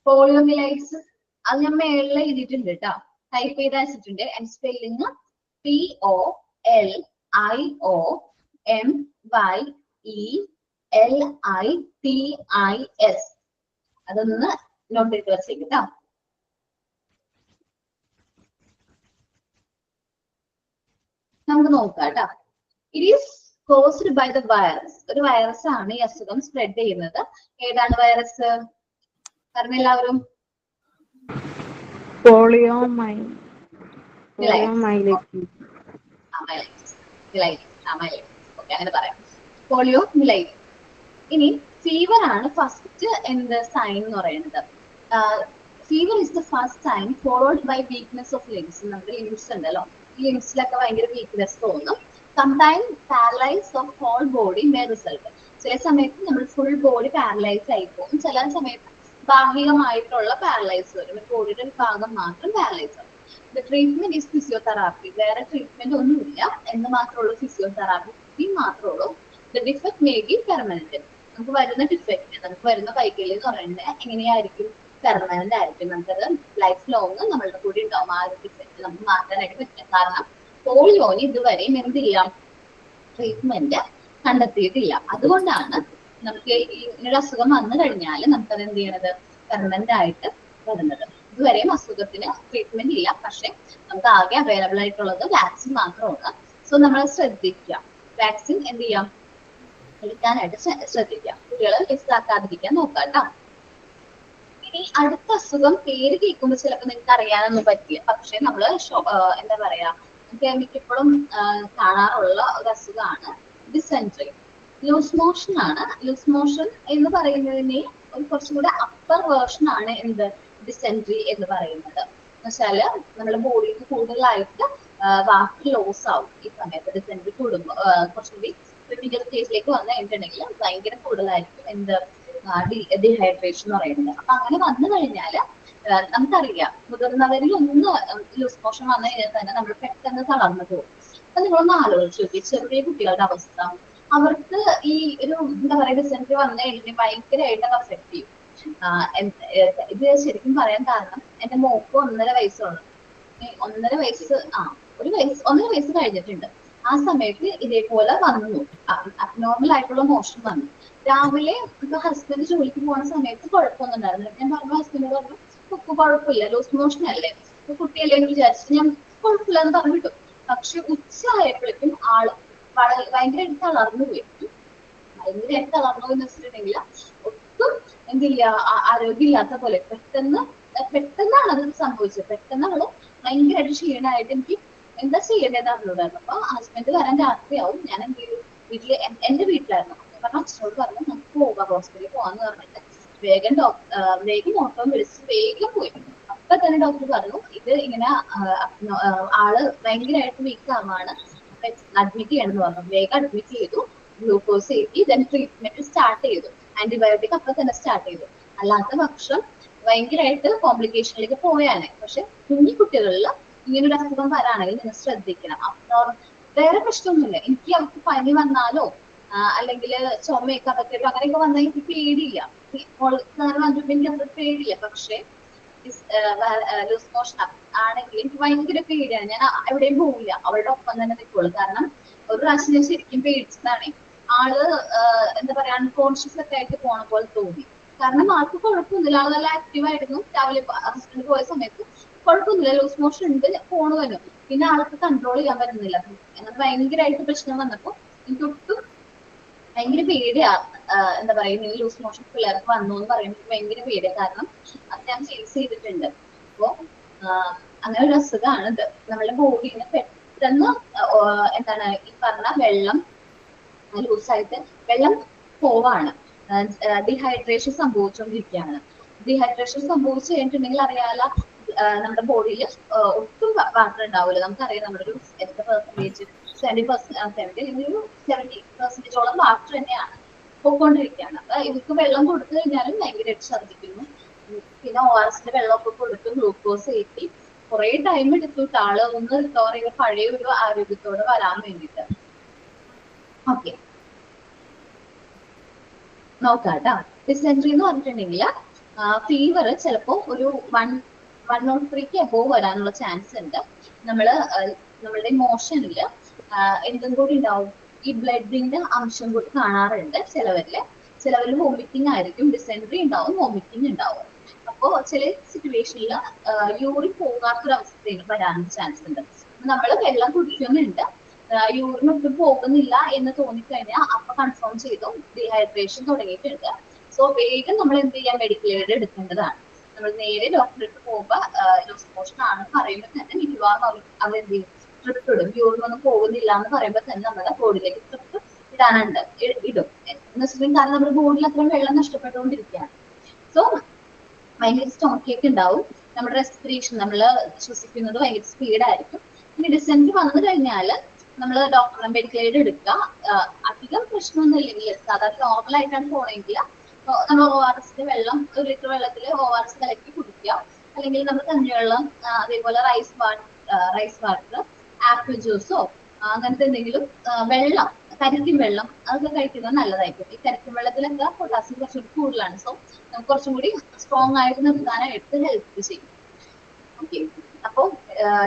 Speaker 1: Poliomyelitis അത് ഞാൻ മേളിൽ എഴുതിയിട്ടുണ്ട് കേട്ടോ, ടൈപ്പ് ചെയ്ത് അയച്ചിട്ടുണ്ട്. Spelling POLIOMYELITIS. അതൊന്ന് നോട്ട് ചെയ്ത് വെച്ചേക്ക് കേട്ടോ. നമുക്ക് നോക്കാം കേട്ടോ. It is caused by the virus. ഒരു വൈറസ് ആണ് ഈ അസുഖം സ്പ്രെഡ് ചെയ്യുന്നത്. ഏതാണ് വൈറസ്? പറഞ്ഞ എല്ലാവരും. അങ്ങനെ പറയാം. Poliomyelitis. ഇനി ഫീവർ ആണ് ഫസ്റ്റ് എന്ത് സൈൻ എന്ന് പറയുന്നത്. Fever is the first sign followed by weakness of limbs. നമ്മുടെ ലിംസ് ഉണ്ടല്ലോ, ഈ ലിംസിലൊക്കെ ഭയങ്കര വീക്ക്നെസ് തോന്നും. Sometimes paralyse of whole body may result. ചില സമയത്ത് നമ്മൾ ഫുൾ ബോഡി പാരലൈസ് ആയി പോകും, ചില സമയത്ത് ഭാഗികമായിട്ടുള്ള പാരലൈസ് വരും, ബോഡിയുടെ ഒരു ഭാഗം മാത്രം പാരലൈസ് ആവും. The treatment is physiotherapy. വേറെ ട്രീറ്റ്മെന്റ് ഒന്നുമില്ല, എന്ന് മാത്രമുള്ളൂ, ഫിസിയോതെറാപ്പി മാത്രമുള്ളൂ. The defect may be permanent. നമുക്ക് വരുന്ന ഡിഫക്ട്, നമുക്ക് വരുന്ന കൈകളിൽ എന്ന് പറയുന്നത് എങ്ങനെയായിരിക്കും? പെർമനന്റ് ആയിരിക്കും. നമുക്കത് ലൈഫ് ലോങ് നമ്മളുടെ കൂടി ഉണ്ടാവും. ആ ഒരു ഡിഫക്ട് നമുക്ക് മാറ്റാനായിട്ട് പറ്റില്ല. കാരണം പോളിയോന് ഇതുവരെയും എന്തില്ല, ട്രീറ്റ്മെന്റ് കണ്ടെത്തിയിട്ടില്ല. അതുകൊണ്ടാണ് നമുക്ക് ഇങ്ങനൊരു അസുഖം വന്നു കഴിഞ്ഞാൽ നമുക്കത് എന്ത് ചെയ്യണത്, പെർമനന്റ് ആയിട്ട് വരുന്നത്. ഇതുവരെയും അസുഖത്തിന് ട്രീറ്റ്മെന്റ് ഇല്ല, പക്ഷെ നമുക്ക് ആകെ അവൈലബിൾ ആയിട്ടുള്ളത് വാക്സിൻ മാത്രമാണ്. സോ നമ്മൾ ശ്രദ്ധിക്കുക, വാക്സിൻ എന്ത് ചെയ്യാം, എടുക്കാനായിട്ട് ശ്രദ്ധിക്കുക. കുട്ടികളെ മിസ്സാക്കാതിരിക്കാൻ നോക്കാം കേട്ടോ. ഇനി അടുത്ത അസുഖം പേര് കേൾക്കുമ്പോൾ ചിലപ്പോൾ നിങ്ങൾക്ക് അറിയാനൊന്നും പറ്റില്ല, പക്ഷെ നമ്മള് എന്താ പറയാ, മിക്കപ്പോഴും കാണാറുള്ള ഒരു അസുഖമാണ് ഡിസെൻട്രി. ലൂസ് മോഷൻ ആണ്. ലൂസ് മോഷൻ എന്ന് പറയുന്നതിനെ ഒരു കുറച്ചും കൂടെ അപ്പർ വേർഷൻ ആണ് എന്ത്, ഡിസെൻട്രി എന്ന് പറയുന്നത്. എന്നുവെച്ചാല് നമ്മുടെ ബോഡിയിൽ കൂടുതലായിട്ട് വാട്ടർ ലോസ് ആവും ഈ സമയത്ത്. ഡിസെൻട്രി കൂടുമ്പോൾ കുറച്ചുകൂടി ക്രിട്ടിക്കൽ സ്റ്റേജിലേക്ക് വന്നു കഴിഞ്ഞിട്ടുണ്ടെങ്കിൽ ഭയങ്കര കൂടുതലായിരിക്കും എന്ത്, ഡീഹൈഡ്രേഷൻ എന്ന് പറയുന്നത്. അപ്പൊ അങ്ങനെ വന്നു കഴിഞ്ഞാല് നമുക്കറിയാം, മുതിർന്നവരിൽ ഒന്ന് ലൂസ് മോഷൻ വന്നു കഴിഞ്ഞാൽ തന്നെ നമ്മൾ പെട്ടെന്ന് തളർന്നു പോകും. അപ്പൊ നിങ്ങളൊന്ന് ആലോചിച്ച് നോക്കി, ചെറിയ കുട്ടികളുടെ അവസ്ഥ. അവർക്ക് ഈ ഒരു എന്താ പറയുക, ഡിസെൻട്രി വന്നു കഴിഞ്ഞാൽ ഭയങ്കരമായിട്ട് അഫക്ട് ചെയ്യും. ഇത് ശരിക്കും പറയാൻ കാരണം എന്റെ മോക്ക് 1.5 വയസ്സുള്ളൂ. 1.5 വയസ്സ് ഒന്നര വയസ്സ് കഴിഞ്ഞിട്ടുണ്ട്. ആ സമയത്ത് ഇതേപോലെ വന്നു, അബ്നോർമൽ ആയിട്ടുള്ള മോഷൻ വന്നു. രാവിലെ ഇപ്പൊ ഹസ്ബൻഡ് ജോലിക്ക് പോകുന്ന സമയത്ത് കുഴപ്പമൊന്നും ഉണ്ടായിരുന്നില്ല. ഞാൻ പറഞ്ഞു, ഹസ്ബൻഡ് പറഞ്ഞു കുഴപ്പമില്ല, ലൂസ് മോഷൻ അല്ലേ, കുട്ടിയല്ലേ എന്ന് വിചാരിച്ചിട്ട് ഞാൻ കുഴപ്പമില്ല എന്ന് പറഞ്ഞു വിട്ടു. പക്ഷെ ഉച്ച ആയപ്പോഴേക്കും ആള് ഭയങ്കരമായിട്ട് തളർന്നു പോയി. ഭയങ്കരമായിട്ട് തളർന്നു എന്ന് വെച്ചിട്ടുണ്ടെങ്കിൽ ഒട്ടും എന്തില്ല, ആരോഗ്യമില്ലാത്ത പോലെ പെട്ടെന്നാണ് അത് സംഭവിച്ചത്. പെട്ടെന്ന് അവള് ഭയങ്കരമായിട്ട് ക്ഷീണമായിട്ട് എനിക്ക് എന്താ ചെയ്യേണ്ടതെന്ന് അറിഞ്ഞൂടായിരുന്നു. അപ്പൊ ഹസ്ബൻഡ് വരാൻ രാത്രിയാവും. ഞാൻ എന്ത് ചെയ്തു, വീട്ടില് എന്റെ വീട്ടിലായിരുന്നു. കാരണം അച്ഛനോട് പറഞ്ഞു നമുക്ക് പോകാം, ഹോസ്പിറ്റലിൽ പോകാന്ന് പറഞ്ഞിട്ട് വേഗം ഓട്ടോ വിളിച്ച് വേഗം പോയി. അപ്പൊ തന്നെ ഡോക്ടർ പറഞ്ഞു ഇത് ഇങ്ങനെ ആള് ഭയങ്കരമായിട്ട് വീക്ക് ആവാണ്, അഡ്മിറ്റ് ചെയ്യണമെന്ന് പറഞ്ഞു. വേഗം അഡ്മിറ്റ് ചെയ്തു, ഗ്ലൂക്കോസ് കയറ്റി, ദെൻ ട്രീറ്റ്മെന്റ് സ്റ്റാർട്ട് ചെയ്തു. ആന്റിബയോട്ടിക് അപ്പൊ തന്നെ സ്റ്റാർട്ട് ചെയ്തു. അല്ലാത്ത പക്ഷം ഭയങ്കരമായിട്ട് കോംപ്ലിക്കേഷനിലേക്ക് പോയാണ്. പക്ഷെ കുഞ്ഞു കുട്ടികളിൽ ഇങ്ങനൊരു അസുഖം വരാണെങ്കിൽ നിങ്ങൾ ശ്രദ്ധിക്കണം. വേറെ പ്രശ്നമൊന്നുമില്ല. എനിക്ക് അവർക്ക് പനി വന്നാലോ അല്ലെങ്കിൽ ചുമയൊക്കെ പറ്റിയോ അങ്ങനെയൊക്കെ വന്നാൽ എനിക്ക് പേടിയില്ല. എനിക്ക് അത്ര പേടിയില്ല. പക്ഷെ ലൂസ് മോഷൻ ആണെങ്കിൽ എനിക്ക് ഭയങ്കര പേടിയാണ്. ഞാൻ എവിടെയും പോവില്ല, അവളുടെ ഒപ്പം തന്നെ നിൽക്കുള്ളൂ. കാരണം ഒരു പ്രാവശ്യം ഞാൻ ശരിക്കും പേടിച്ചതാണ്. ആള് എന്താ പറയാ, അൺകോൺഷ്യസ് ഒക്കെ ആയിട്ട് പോണ പോലെ തോന്നി. കാരണം ആൾക്ക് കുഴപ്പമൊന്നുമില്ല, ആള് നല്ല ആക്റ്റീവ് ആയിരുന്നു. രാവിലെ ഹസ്ബൻഡ് പോയ സമയത്ത് കുഴപ്പമൊന്നുമില്ല, ലൂസ് മോഷൻ ഉണ്ട്, പോണു വരും. പിന്നെ ആൾക്ക് കൺട്രോൾ ചെയ്യാൻ പറ്റുന്നില്ല. അങ്ങനെ ഭയങ്കരമായിട്ട് പ്രശ്നം വന്നപ്പോ എനിക്ക് ഒട്ടും ഭയങ്കര പേടിയാ. എന്താ പറയുക, ലൂസ് മോഷൻ പിള്ളേർക്ക് വന്നു എന്ന് പറയുമ്പോൾ ഭയങ്കര പേടിയാണ്. കാരണം അത് ഞാൻ ഫേസ് ചെയ്തിട്ടുണ്ട്. അപ്പോ അങ്ങനെ ഒരു അസുഖമാണ് ഇത്. നമ്മുടെ ബോഡിന് പെട്ടെന്ന് എന്താണ് ഈ പറഞ്ഞ വെള്ളം ലൂസായിട്ട് വെള്ളം പോവാണ്. ഡീഹൈഡ്രേഷൻ സംഭവിച്ചുകൊണ്ടിരിക്കുകയാണ്. ഡീഹൈഡ്രേഷൻ സംഭവിച്ചു കഴിഞ്ഞിട്ടുണ്ടെങ്കിൽ അറിയാലോ, നമ്മുടെ ബോഡിയിൽ ഒട്ടും വാട്ടർ ഉണ്ടാവില്ല. നമുക്കറിയാം നമ്മുടെ ഒരു എത്ര പെർസെന്റേജ് 70% വാട്ടർ തന്നെയാണ് പോയിക്കൊണ്ടിരിക്കുകയാണ്. അപ്പൊ ഇവർക്ക് വെള്ളം കൊടുത്തു കഴിഞ്ഞാലും ഭയങ്കരമായിട്ട് ഛർദ്ദിക്കുന്നു. പിന്നെ ORS വെള്ളമൊക്കെ കൊടുത്ത് ഗ്ലൂക്കോസ് കയറ്റി കുറെ ടൈം എടുത്തിട്ട് ആള് ഒന്ന് റിക്കവർ ചെയ്ത് പഴയ ഒരു ആരോഗ്യത്തോടെ വരാൻ വേണ്ടിയിട്ട്. ഓക്കെ, നോക്കാട്ടോ. ഡിസെൻട്രി എന്ന് പറഞ്ഞിട്ടുണ്ടെങ്കിൽ ഫീവർ ചിലപ്പോ ഒരു 103 അബോവ് വരാനുള്ള ചാൻസ് ഉണ്ട്. നമ്മളുടെ മോഷനിൽ എന്തും കൂടി ഉണ്ടാവും, ഈ ബ്ലഡിന്റെ അംശം കൂടി കാണാറുണ്ട് ചിലവരിൽ വോമിറ്റിംഗ് ആയിരിക്കും. ഡിസെൻട്രി ഉണ്ടാവും, വോമിറ്റിംഗ് ഉണ്ടാവും. അപ്പോ ചില സിറ്റുവേഷനിൽ യൂറിൻ പോകാത്തൊരവസ്ഥയിൽ വരാനുള്ള ചാൻസ് ഉണ്ട്. നമ്മൾ വെള്ളം കുടിക്കുന്നുണ്ട്, യൂറിൻ ഒട്ടും പോകുന്നില്ല എന്ന് തോന്നിക്കഴിഞ്ഞാൽ അപ്പൊ കൺഫേം ചെയ്തു ഡീഹൈഡ്രേഷൻ തുടങ്ങിയിട്ടുണ്ട്. സോ വേഗം നമ്മൾ എന്ത് ചെയ്യാം, മെഡിക്കൽ എയ്ഡ് എടുക്കേണ്ടതാണ്. നമ്മൾ നേരെ ഡോക്ടറെ അടുത്ത് പോകുമ്പോൾ ലൂസ് മോഷൻ ആണെന്ന് പറയുമ്പോൾ തന്നെ മിക്കവാറും അവർ എന്ത് ചെയ്യും, ട്രിപ്പ് ഇടും. യൂറിൻ ഒന്നും പോകുന്നില്ല എന്ന് പറയുമ്പോൾ തന്നെ നമ്മുടെ ബോഡിയിലേക്ക് ട്രിപ്പ് ഇടാനുണ്ട്, ഇടും എന്ന് വെച്ചിട്ടുണ്ടെങ്കിൽ കാരണം നമ്മുടെ ബോഡിയിൽ അത്രയും വെള്ളം നഷ്ടപ്പെട്ടുകൊണ്ടിരിക്കുകയാണ്. സോ ഭയങ്കര സ്റ്റോമക്ക് ഏക്ക് ഉണ്ടാവും, നമ്മുടെ റെസ്പിറേഷൻ നമ്മൾ ശ്വസിക്കുന്നത് ഭയങ്കര സ്പീഡായിരിക്കും. ഇനി ഡിസെൻട്രി വന്നു കഴിഞ്ഞാൽ നമ്മൾ ഡോക്ടറെ മെഡിക്കൽ എയ്ഡ് എടുക്കുക. അധികം പ്രശ്നമൊന്നും ഇല്ലെങ്കിൽ സാധാരണ നോർമൽ ആയിട്ടാണ് പോണെങ്കിൽ നമ്മൾ ORS വെള്ളം 1 ലിറ്റർ വെള്ളത്തിൽ ORS കലക്കി കുടിക്കുക. അല്ലെങ്കിൽ നമ്മൾ കഞ്ഞിവെള്ളം, അതേപോലെ റൈസ് വാട്ടർ, ആപ്പിൾ ജ്യൂസോ അങ്ങനത്തെ എന്തെങ്കിലും വെള്ളം, കരിക്കിൻ വെള്ളം അതൊക്കെ കഴിക്കുന്നത് നല്ലതായിരിക്കും. ഈ കരിക്കിൻ വെള്ളത്തിലൊക്കെ പൊട്ടാസ്യം കുറച്ചുകൂടി കൂടുതലാണ്. സോ നമുക്ക് കുറച്ചും കൂടി സ്ട്രോങ് ആയിട്ട് നിർത്താനായിട്ട് ഹെൽപ്പ് ചെയ്യും. ഓക്കെ, അപ്പോൾ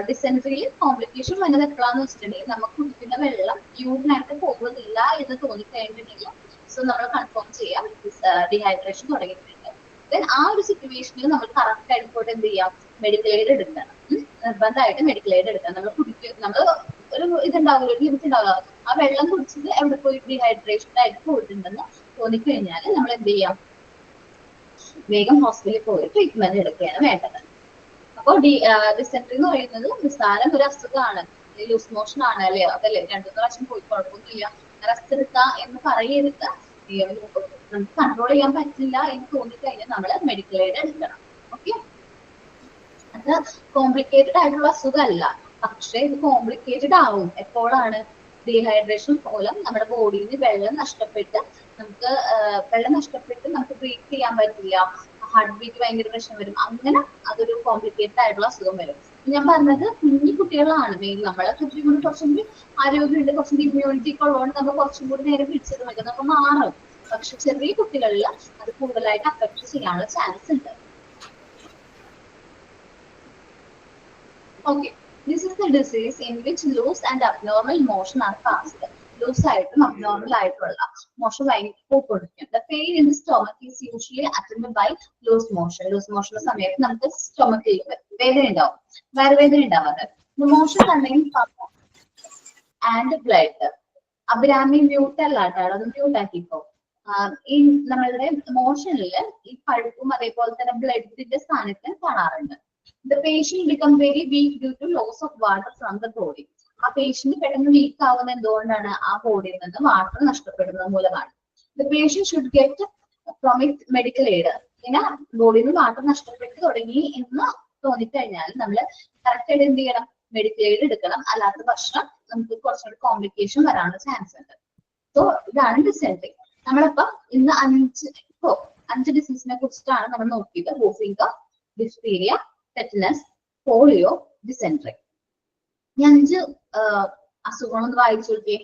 Speaker 1: ഡിസെൻട്രിയിൽ കോംപ്ലിക്കേഷൻ വന്നത് എപ്പോഴാന്ന് വെച്ചിട്ടുണ്ടെങ്കിൽ നമുക്ക് കുടിക്കുന്ന വെള്ളം യൂറിനായിട്ട് പോകുന്നില്ല എന്ന് തോന്നിക്കഴിഞ്ഞിട്ടുണ്ടെങ്കിൽ സോ നമ്മൾ കൺഫേം ചെയ്യാം ഡീഹൈഡ്രേഷൻ തുടങ്ങിയിട്ടുണ്ട്. ദെൻ ആ ഒരു സിറ്റുവേഷനിൽ നമ്മൾ കറക്റ്റ് ആയിട്ട് പോയിട്ട് എന്ത് ചെയ്യാം, മെഡിക്കൽ എയ്ഡ് എടുക്കണം. നിർബന്ധമായിട്ട് മെഡിക്കൽ എയ്ഡ് എടുക്കണം. നമ്മൾ ഒരു ഇതുണ്ടാവില്ല, ഒരു ലിമിറ്റ് ഉണ്ടാവില്ല. ആ വെള്ളം കുടിച്ചത് എവിടെ പോയി ഡീഹൈഡ്രേഷൻ ആയിട്ട് പോയിട്ടുണ്ടെന്ന് തോന്നിക്കഴിഞ്ഞാൽ നമ്മൾ എന്ത് ചെയ്യാം, വേഗം ഹോസ്പിറ്റലിൽ പോയി ട്രീറ്റ്മെന്റ് എടുക്കുകയാണ് വേണ്ടത്. അപ്പോൾ ഡിസെൻട്രി എന്ന് പറയുന്നത് നിസ്സാരം ഒരു അസുഖമാണ്, ലൂസ് മോഷൻ ആണ് അല്ലേ, അതല്ലേ 2-3 പ്രാവശ്യം പോയി കുഴപ്പമൊന്നുമില്ല, റെസ്റ്റ് എടുക്കുക എന്ന് പറയരുത്. നമുക്ക് കൺട്രോൾ ചെയ്യാൻ പറ്റില്ല എന്ന് തോന്നിക്കഴിഞ്ഞാൽ നമ്മൾ മെഡിക്കൽ എയ്ഡ് എടുക്കണം. ഓക്കെ, അത് കോംപ്ലിക്കേറ്റഡ് ആയിട്ടുള്ള അസുഖമല്ല, പക്ഷെ ഇത് കോംപ്ലിക്കേറ്റഡ് ആവും എപ്പോഴാണ് ഡീഹൈഡ്രേഷൻ മൂലം നമ്മുടെ ബോഡിയിൽ നിന്ന് വെള്ളം നഷ്ടപ്പെട്ട് നമുക്ക് ബ്രീത്ത് ചെയ്യാൻ പറ്റില്ല, ഹാർട്ട് ബീറ്റ് ഭയങ്കര പ്രശ്നം വരും. അങ്ങനെ അതൊരു കോംപ്ലിക്കേറ്റഡ് ആയിട്ടുള്ള അസുഖം വരും. ഞാൻ പറഞ്ഞത് കുഞ്ഞു കുട്ടികളാണ് മെയിൻ. നമ്മളെ കൂടി കുറച്ചും കൂടി ആരോഗ്യമുണ്ട്, കുറച്ചും കൂടി ഇമ്മ്യൂണിറ്റി ഒക്കെ ഉള്ളതുകൊണ്ട് നമ്മൾ കുറച്ചും കൂടി നേരെ പിടിച്ചത് മതി, നമുക്ക് മാറും. പക്ഷെ ചെറിയ കുട്ടികളിൽ അത് കൂടുതലായിട്ട് അഫക്ട് ചെയ്യാനുള്ള ചാൻസ് ഉണ്ട്. Okay, this is the disease in which loose and abnormal motion are caused. Loose ആയിട്ടും abnormal ആയിട്ടുള്ള മോഷൻ ഭയങ്കര പോയിക്കൊണ്ടിരിക്കും. The pain in the stomach is usually attended by loose motion. Loose motion സമയത്ത് നമുക്ക് സ്റ്റൊമക്കിൽ വേദന ഉണ്ടാവും, വയറുവേദന ഉണ്ടാവാറ്. The motion contains pulp and blood. Abhirami mute അല്ലാട്ടോ, അത് മ്യൂട്ട് ആക്കിപ്പോ. ഈ നമ്മളുടെ മോഷനിൽ ഈ പഴുപ്പും അതേപോലെ തന്നെ ബ്ലഡിന്റെ സ്ഥാനത്ത് കാണാറുണ്ട്. The patient become very weak due to loss of water from the body. ആ പേഷ്യന്റ് പെട്ടെന്ന് വീക്ക് ആവുന്ന എന്തുകൊണ്ടാണ്, ആ ബോഡിയിൽ നിന്ന് വാട്ടർ നഷ്ടപ്പെടുന്നത് മൂലമാണ്. The patient should get prompt medical aid. ഇങ്ങനെ ബോഡിയിൽ നിന്ന് വാട്ടർ നഷ്ടപ്പെട്ട് തുടങ്ങി എന്ന് തോന്നിക്കഴിഞ്ഞാൽ നമ്മൾ കറക്റ്റ് ആയിട്ട് എന്ത് ചെയ്യണം, മെഡിക്കൽ എയ്ഡ് എടുക്കണം. അല്ലാത്ത പക്ഷം നമുക്ക് കുറച്ചുകൂടി കോംപ്ലിക്കേഷൻ വരാനുള്ള ചാൻസ് ഉണ്ട്. സോ ഇതാണ് ഡിസെൻട്രി. നമ്മളിപ്പോ ഇന്ന് 5 ഡിസീസിനെ കുറിച്ചിട്ടാണ് നമ്മൾ നോക്കിയത്. വോഫിംഗ, ഡിഫ്തീരിയ, ടെറ്റനസ്, പോളിയോ, ഡിസെൻട്രി. ഈ 5 അസുഖങ്ങളൊന്ന് വായിച്ചു നോക്കിയേ.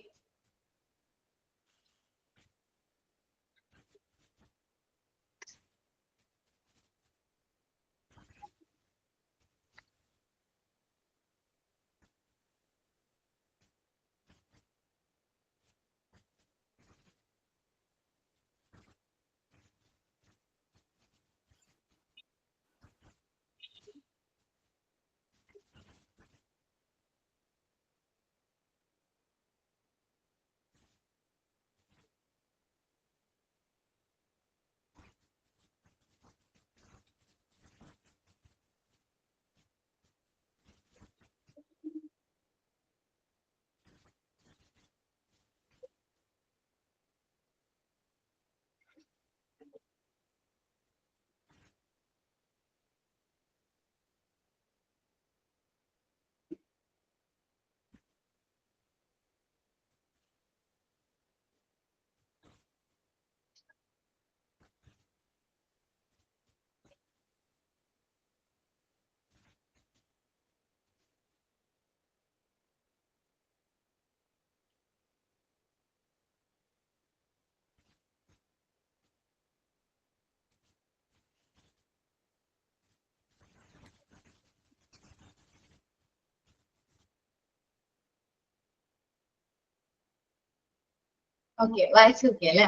Speaker 1: ഓക്കെ, വായിച്ചു നോക്കിയല്ലേ.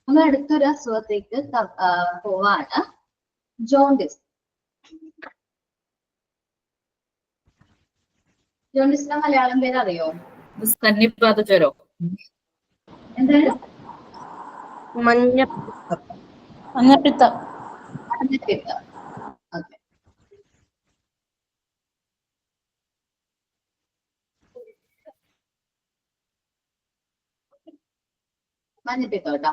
Speaker 1: നമ്മൾ അടുത്തൊരു അസുഖത്തേക്ക് പോവാണ്, ജോണ്ടിസ്. ജോണ്ടിസിന്റെ മലയാളം പേര് അറിയോ?
Speaker 9: സന്നിപാത ജ്വരം.
Speaker 1: എന്താണ്?
Speaker 8: മഞ്ഞപ്പിത്തം.
Speaker 6: മഞ്ഞപ്പിത്തം.
Speaker 1: മഞ്ഞപ്പിത്തം. ഓക്കെ. മഞ്ഞപ്പിത്തം കേട്ടോ.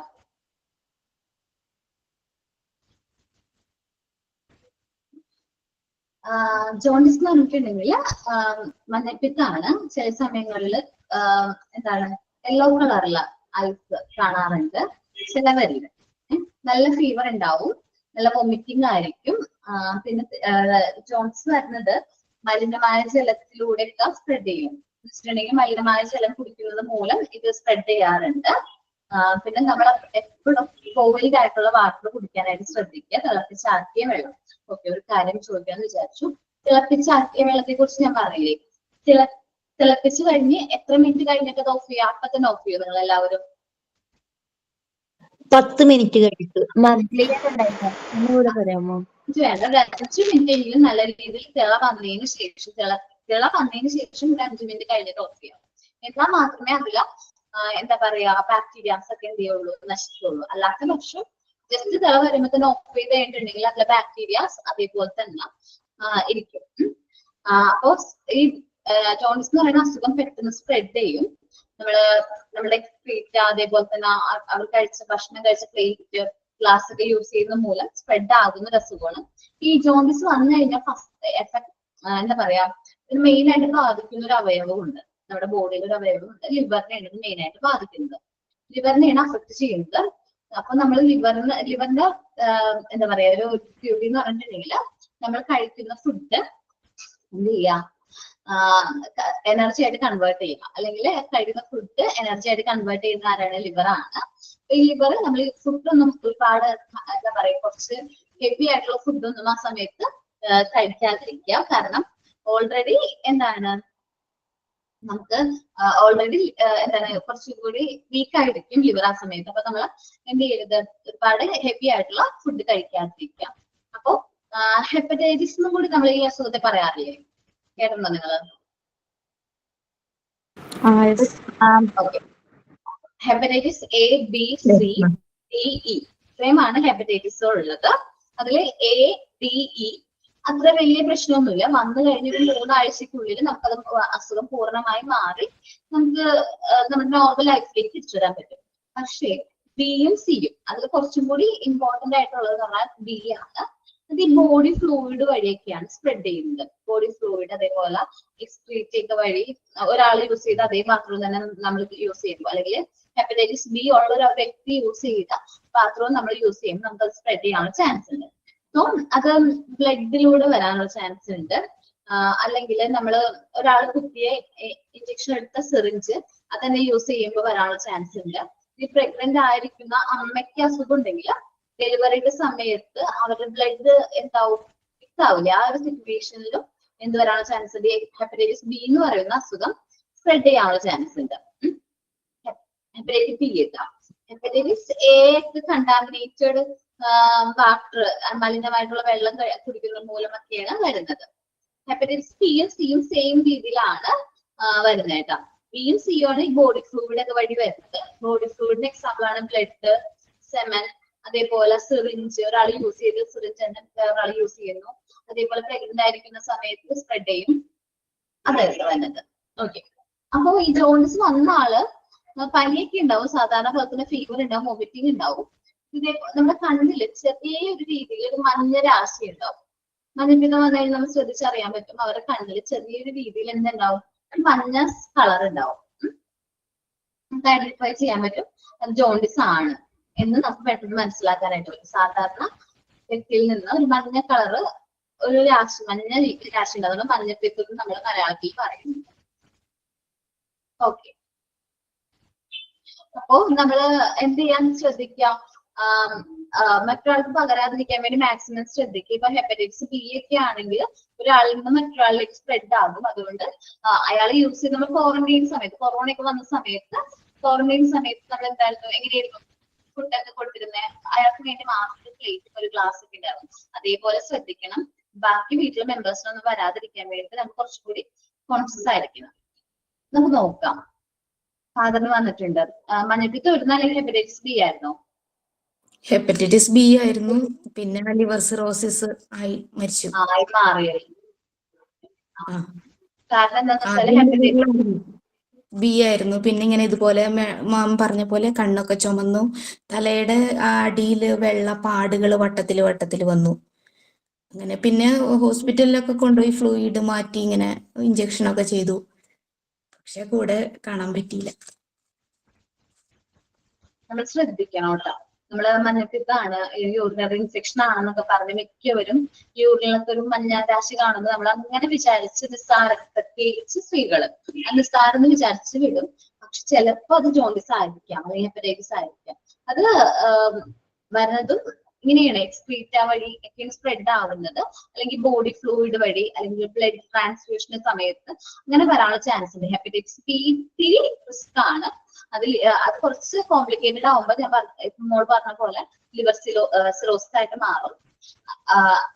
Speaker 1: ജോണ്ടിസ് എന്ന് പറഞ്ഞിട്ടുണ്ടെങ്കിൽ മഞ്ഞപ്പിത്താണ്. ചില സമയങ്ങളിൽ എന്താണ് യെല്ലോ കളറുള്ള ഐസ് കാണാറുണ്ട് ചിലവരിൽ. നല്ല ഫീവർ ഉണ്ടാവും, നല്ല വൊമിറ്റിംഗ് ആയിരിക്കും. പിന്നെ ജോണ്ടിസ് വരുന്നത് മലിനമായ ജലത്തിലൂടെയൊക്കെ സ്പ്രെഡ് ചെയ്യും. വെച്ചിട്ടുണ്ടെങ്കിൽ മലിനമായ ജലം കുടിക്കുന്നത് മൂലം ഇത് സ്പ്രെഡ് ചെയ്യാറുണ്ട്. പിന്നെ നമ്മൾ എപ്പോഴും കോവിഡ് ആയിട്ടുള്ള വാട്ടർ കുടിക്കാനായിട്ട് ശ്രദ്ധിക്കുക. തിളപ്പിച്ചാക്കിയ വെള്ളം. ഓക്കെ, ഒരു കാര്യം ചോദിക്കാന്ന് വിചാരിച്ചു. തിളപ്പിച്ചാക്കിയ വെള്ളത്തെ കുറിച്ച് ഞാൻ പറഞ്ഞില്ലേ, തിളപ്പിച്ച് കഴിഞ്ഞ് എത്ര മിനിറ്റ് കഴിഞ്ഞിട്ട് അത് ഓഫ് ചെയ്യുക? അപ്പൊ തന്നെ ഓഫ് ചെയ്യും നിങ്ങൾ എല്ലാവരും?
Speaker 6: 10 മിനിറ്റ് കഴിഞ്ഞിട്ട്.
Speaker 8: ഒന്നുകൂടെ പറയാമോ?
Speaker 1: വേണ്ട, ഒരു 5 മിനിറ്റ് എങ്കിലും നല്ല രീതിയിൽ തിള വന്നതിന് ശേഷം ഒരു 5 മിനിറ്റ് കഴിഞ്ഞിട്ട് ഓഫ് ചെയ്യാം. എന്നാൽ മാത്രമേ അതിൽ എന്താ പറയാ ബാക്ടീരിയാസ് ഒക്കെ എന്ത് ചെയ്യുള്ളൂ, നശിക്കുള്ളൂ. അല്ലാത്ത പക്ഷം ജസ്റ്റ് തിള വരുമ്പോൾ തന്നെ ഓഫ് ചെയ്ത് കഴിഞ്ഞിട്ടുണ്ടെങ്കിൽ അതിലെ ബാക്ടീരിയാസ് അതേപോലെ തന്നെ ഇരിക്കും. അപ്പോ ഈ ജോണ്ടിസ് എന്ന് പറയുന്ന അസുഖം പെട്ടെന്ന് സ്പ്രെഡ് ചെയ്യും. നമ്മുടെ പ്ലേറ്റ് അതേപോലെ തന്നെ അവർ ഭക്ഷണം കഴിച്ച പ്ലേറ്റ് ഗ്ലാസ് ഒക്കെ യൂസ് ചെയ്യുന്ന മൂലം സ്പ്രെഡ് ആകുന്ന ഒരു അസുഖമാണ്. ഈ ജോണ്ടിസ് വന്നു കഴിഞ്ഞാൽ ഫസ്റ്റ് എഫക്ട് എന്താ പറയാ, ഇത് മെയിൻ ആയിട്ട് ബാധിക്കുന്ന ഒരു അവയവമുണ്ട്, നമ്മുടെ ബോഡിയിൽ ഒരു അവയവമുണ്ട്. ലിവറിനെയാണ് ഇത് മെയിൻ ആയിട്ട് ബാധിക്കുന്നത്. ലിവറിനെയാണ് അഫക്ട് ചെയ്യുന്നത്. അപ്പൊ നമ്മൾ ലിവറിന്റെ എന്താ പറയാ ഒരു ട്യൂബ് എന്ന് പറഞ്ഞിട്ടുണ്ടെങ്കിൽ നമ്മൾ കഴിക്കുന്ന ഫുഡ് എന്ത് ചെയ്യാ, എനർജി ആയിട്ട് കൺവേർട്ട് ചെയ്യുക. അല്ലെങ്കിൽ കഴിക്കുന്ന ഫുഡ് എനർജി ആയിട്ട് കൺവേർട്ട് ചെയ്യുന്ന ആരാണ്? ലിവറാണ്. ഈ ലിവർ നമ്മൾ ഫുഡൊന്നും ഒരുപാട് എന്താ പറയാ കുറച്ച് ഹെവി ആയിട്ടുള്ള ഫുഡൊന്നും ആ സമയത്ത് കഴിക്കാതിരിക്കുക. കാരണം ഓൾറെഡി എന്താണ് നമുക്ക് ഓൾറെഡി എന്താണ് കുറച്ചുകൂടി വീക്ക് ആയിരിക്കും ലിവർ ആ സമയത്ത്. അപ്പൊ നമ്മൾ എന്ത് ചെയ്യരുത്, ഒരുപാട് ഹെവി ആയിട്ടുള്ള ഫുഡ് കഴിക്കാതിരിക്കുക. അപ്പോ ഹെപ്പറ്റൈറ്റിസ് എന്നും കൂടി നമ്മൾ ഈ അസുഖത്തെ പറയാറില്ലേ? കേട്ടിട്ടുണ്ടോ നിങ്ങള്? Okay. Hepatitis A, B, C, D, E ഇത്രയുമാണ് ഹെപ്പറ്റൈറ്റിസ് ഉള്ളത്. അതിൽ എ, ഡി, ഇ അത്ര വലിയ പ്രശ്നമൊന്നുമില്ല. വന്നു കഴിഞ്ഞൊരു 3 ആഴ്ചക്കുള്ളിൽ നമുക്കത് അസുഖം പൂർണ്ണമായി മാറി നമുക്ക് നമ്മുടെ നോർമൽ ലൈഫിലേക്ക് തിരിച്ചു വരാൻ പറ്റും. പക്ഷേ ബിയും സിയും അതിൽ കുറച്ചും കൂടി ഇമ്പോർട്ടന്റ് ആയിട്ടുള്ളത് പറഞ്ഞാൽ ബി ആണ്. അത് ഈ ബോഡി ഫ്ലൂയിഡ് വഴിയൊക്കെയാണ് സ്പ്രെഡ് ചെയ്യുന്നത്. ബോഡി ഫ്ലൂയിഡ് അതേപോലെ എക്സ്ക്രീറ്റ് ഒക്കെ വഴി ഒരാൾ യൂസ് ചെയ്ത അതേ പാത്രം തന്നെ നമ്മൾ യൂസ് ചെയ്യുമ്പോൾ, അല്ലെങ്കിൽ ഹെപ്പറ്റൈറ്റിസ് ബി ഉള്ള ഒരു വ്യക്തി യൂസ് ചെയ്ത പാത്രവും നമ്മൾ യൂസ് ചെയ്യുമ്പോൾ നമുക്ക് അത് സ്പ്രെഡ് ചെയ്യാനുള്ള ചാൻസ് ഉണ്ട്. സോ അത് ബ്ലഡിലൂടെ വരാനുള്ള ചാൻസ് ഉണ്ട്. അല്ലെങ്കിൽ നമ്മൾ ഒരാൾ കുത്തിയെ ഇഞ്ചക്ഷൻ എടുത്ത സിറിഞ്ച് അതന്നെ യൂസ് ചെയ്യുമ്പോൾ വരാനുള്ള ചാൻസ് ഉണ്ട്. ഈ പ്രഗ്നന്റ് ആയിരിക്കുന്ന അമ്മയ്ക്ക് അസുഖം ഉണ്ടെങ്കിൽ ഡെലിവറിയുടെ സമയത്ത് അവരുടെ ബ്ലഡ് എന്താവും, ഫിക്സ് ആ ഒരു സിറ്റുവേഷനിലും എന്ത് വരാനുള്ള ചാൻസ് ഉണ്ട്? ഹെപ്പറ്റൈറ്റിസ് ബി എന്ന് പറയുന്ന അസുഖം സ്പ്രെഡ് ചെയ്യാനുള്ള ചാൻസ് ഉണ്ട്. Hepatitis B hepatitis A contaminated water, മലിനമായിട്ടുള്ള വെള്ളം കുടിക്കുന്ന മൂലമൊക്കെയാണ് വരുന്നത്. ഹെപ്പറ്റൈറ്റിസ് ബിയും സിയും സെയിം രീതിയിലാണ് വരുന്നത് കേട്ടോ. ബിയും സിയും ആണ് ഈ ബോഡി ഫ്ലൂയിഡ് ഒക്കെ വഴി വരുന്നത്. ബോഡി ഫ്ലൂയിഡിന്റെ എക്സാമ്പിൾ ആണ് ബ്ലഡ്, സെമൻ, അതേപോലെ സിറിഞ്ച്. ഒരാൾ യൂസ് ചെയ്ത് സിറിഞ്ച് തന്നെ ഒരാൾ യൂസ് ചെയ്യുന്നു. അതേപോലെ പ്രഗ്നന്റ് ആയിരിക്കുന്ന സമയത്ത് സ്പ്രെഡ് ചെയ്യും. അതായിരുന്നു വരുന്നത്. ഓക്കെ. അപ്പൊ ഈ ജോണ്ടിസ് വന്ന ആള് പനിയൊക്കെ ഉണ്ടാവും, സാധാരണ പോലെ തന്നെ ഫീവർ ഉണ്ടാവും, വോമിറ്റിംഗ് ഉണ്ടാവും. ഇതേ നമ്മുടെ കണ്ണില് ചെറിയൊരു രീതിയിൽ ഒരു മഞ്ഞ രാശി ഉണ്ടാവും. മഞ്ഞപ്പിത്തം വന്നു കഴിഞ്ഞാൽ നമ്മൾ ശ്രദ്ധിച്ചറിയാൻ പറ്റും. അവരുടെ കണ്ണില് ചെറിയൊരു രീതിയിൽ എന്തുണ്ടാവും, മഞ്ഞ കളർ ഉണ്ടാവും. നമുക്ക് ഐഡന്റിഫൈ ചെയ്യാൻ പറ്റും അത് ജോണ്ടിസ് ആണ് എന്ന് നമുക്ക് പെട്ടെന്ന് മനസ്സിലാക്കാനായിട്ട് പറ്റും. സാധാരണ വ്യക്തിയിൽ നിന്ന് ഒരു മഞ്ഞ കളറ് ഒരു രാശി, മഞ്ഞ രാശി ഉണ്ടാകുന്ന മഞ്ഞപ്പിത്തം നമ്മൾ മലയാളത്തിൽ പറയുന്നുണ്ട്. ഓക്കെ. അപ്പോ നമ്മള് എന്ത് ചെയ്യാൻ ശ്രദ്ധിക്കാം, മറ്റൊരാൾക്ക് പകരാതിരിക്കാൻ വേണ്ടി മാക്സിമം ശ്രദ്ധിക്കുക. ഇപ്പൊ ഹെപ്പറ്റൈറ്റിസ് ബി ഒക്കെ ആണെങ്കിൽ ഒരാളിൽ നിന്ന് മറ്റൊരാളിലേക്ക് സ്പ്രെഡ് ആകും. അതുകൊണ്ട് അയാൾ യൂസ് ചെയ്ത് നമ്മൾ ക്വാറന്റൈൻ സമയത്ത്, കൊറോണ ഒക്കെ വന്ന സമയത്ത് നമ്മൾ എന്തായിരുന്നു, എങ്ങനെയായിരുന്നു ഫുഡൊക്കെ കൊടുത്തിരുന്നത്? അയാൾക്ക് വേണ്ടി മാത്രം പ്ലേറ്റ് ഒരു ഗ്ലാസ് ഒക്കെ ഉണ്ടാവും. അതേപോലെ ശ്രദ്ധിക്കണം. ബാക്കി വീട്ടിലെ മെമ്പേഴ്സിനൊന്നും വരാതിരിക്കാൻ വേണ്ടി നമുക്ക് കുറച്ചുകൂടി കോൺഷ്യസ് ആയിരിക്കണം. നമുക്ക് നോക്കാം. ഫാദറിന് വന്നിട്ടുണ്ട്. മഞ്ഞപ്പിത്തം വരുന്ന അല്ലെങ്കിൽ ഹെപ്പറ്റൈറ്റിസ് ബി ആയിരുന്നോ?
Speaker 3: ഹെപ്പറ്റൈറ്റിസ് ബി ആയിരുന്നു. പിന്നെ ലിവർ സിറോസിസ് ആയി മരിച്ചു.
Speaker 1: ആയി മാറിയായിരുന്നു. കാരണം എന്താന്ന് വെച്ചാൽ
Speaker 3: ആദ്യം
Speaker 1: ഹെപ്പറ്റൈറ്റിസ്
Speaker 3: ബി ആയിരുന്നു. പിന്നെ ഇങ്ങനെ ഇതുപോലെ മാം പറഞ്ഞ പോലെ കണ്ണൊക്കെ ചുമന്നു, തലയുടെ അടിയില് വെള്ള പാടുകൾ വട്ടത്തില് വന്നു. അങ്ങനെ പിന്നെ ഹോസ്പിറ്റലിലൊക്കെ കൊണ്ടുപോയി ഫ്ലൂയിഡ് മാറ്റി ഇങ്ങനെ ഇഞ്ചക്ഷനൊക്കെ ചെയ്തു. പക്ഷെ കൂടെ കാണാൻ പറ്റിയില്ല.
Speaker 1: നമ്മൾ ശ്രദ്ധിക്കണം കേട്ടോ. നമ്മള് മഞ്ഞപ്പിത്താണ്, യൂറിനറി ഇൻഫെക്ഷൻ ആണെന്നൊക്കെ പറഞ്ഞ് മിക്കവരും യൂറിനൊക്കെ ഒരു മഞ്ഞ രാശി കാണുമ്പോൾ നമ്മൾ അങ്ങനെ വിചാരിച്ച് നിസ്സാരം, പ്രത്യേകിച്ച് സ്ത്രീകള് നിസ്സാരം എന്ന് വിചാരിച്ച് വിടും. പക്ഷെ ചിലപ്പോ അത് ജോണ്ടിസ് ആയിരിക്കാം, അല്ലെങ്കിൽ ഹെപ്പറ്റൈറ്റിസ് ആയിരിക്കാം. അത് വരുന്നതും ഇങ്ങനെയാണ്, എക്സ്ക്രീറ്റ വഴി ഒക്കെയാണ് സ്പ്രെഡ് ആവുന്നത്, അല്ലെങ്കിൽ ബോഡി ഫ്ലൂയിഡ് വഴി, അല്ലെങ്കിൽ ബ്ലഡ് ട്രാൻസ്ഫ്യൂഷന്റെ സമയത്ത് അങ്ങനെ വരാനുള്ള ചാൻസ് ഉണ്ട്. ഹെപ്പറ്റൈറ്റിസ് ബി ഇത്തിരി റിസ്ക് ആണ്. അത് കുറച്ച് കോംപ്ലിക്കേറ്റഡ് ആവുമ്പോൾ ഞാൻ മോൾ പറഞ്ഞ പോലെ ലിവർ സിറോസിസ് ആയിട്ട് മാറും.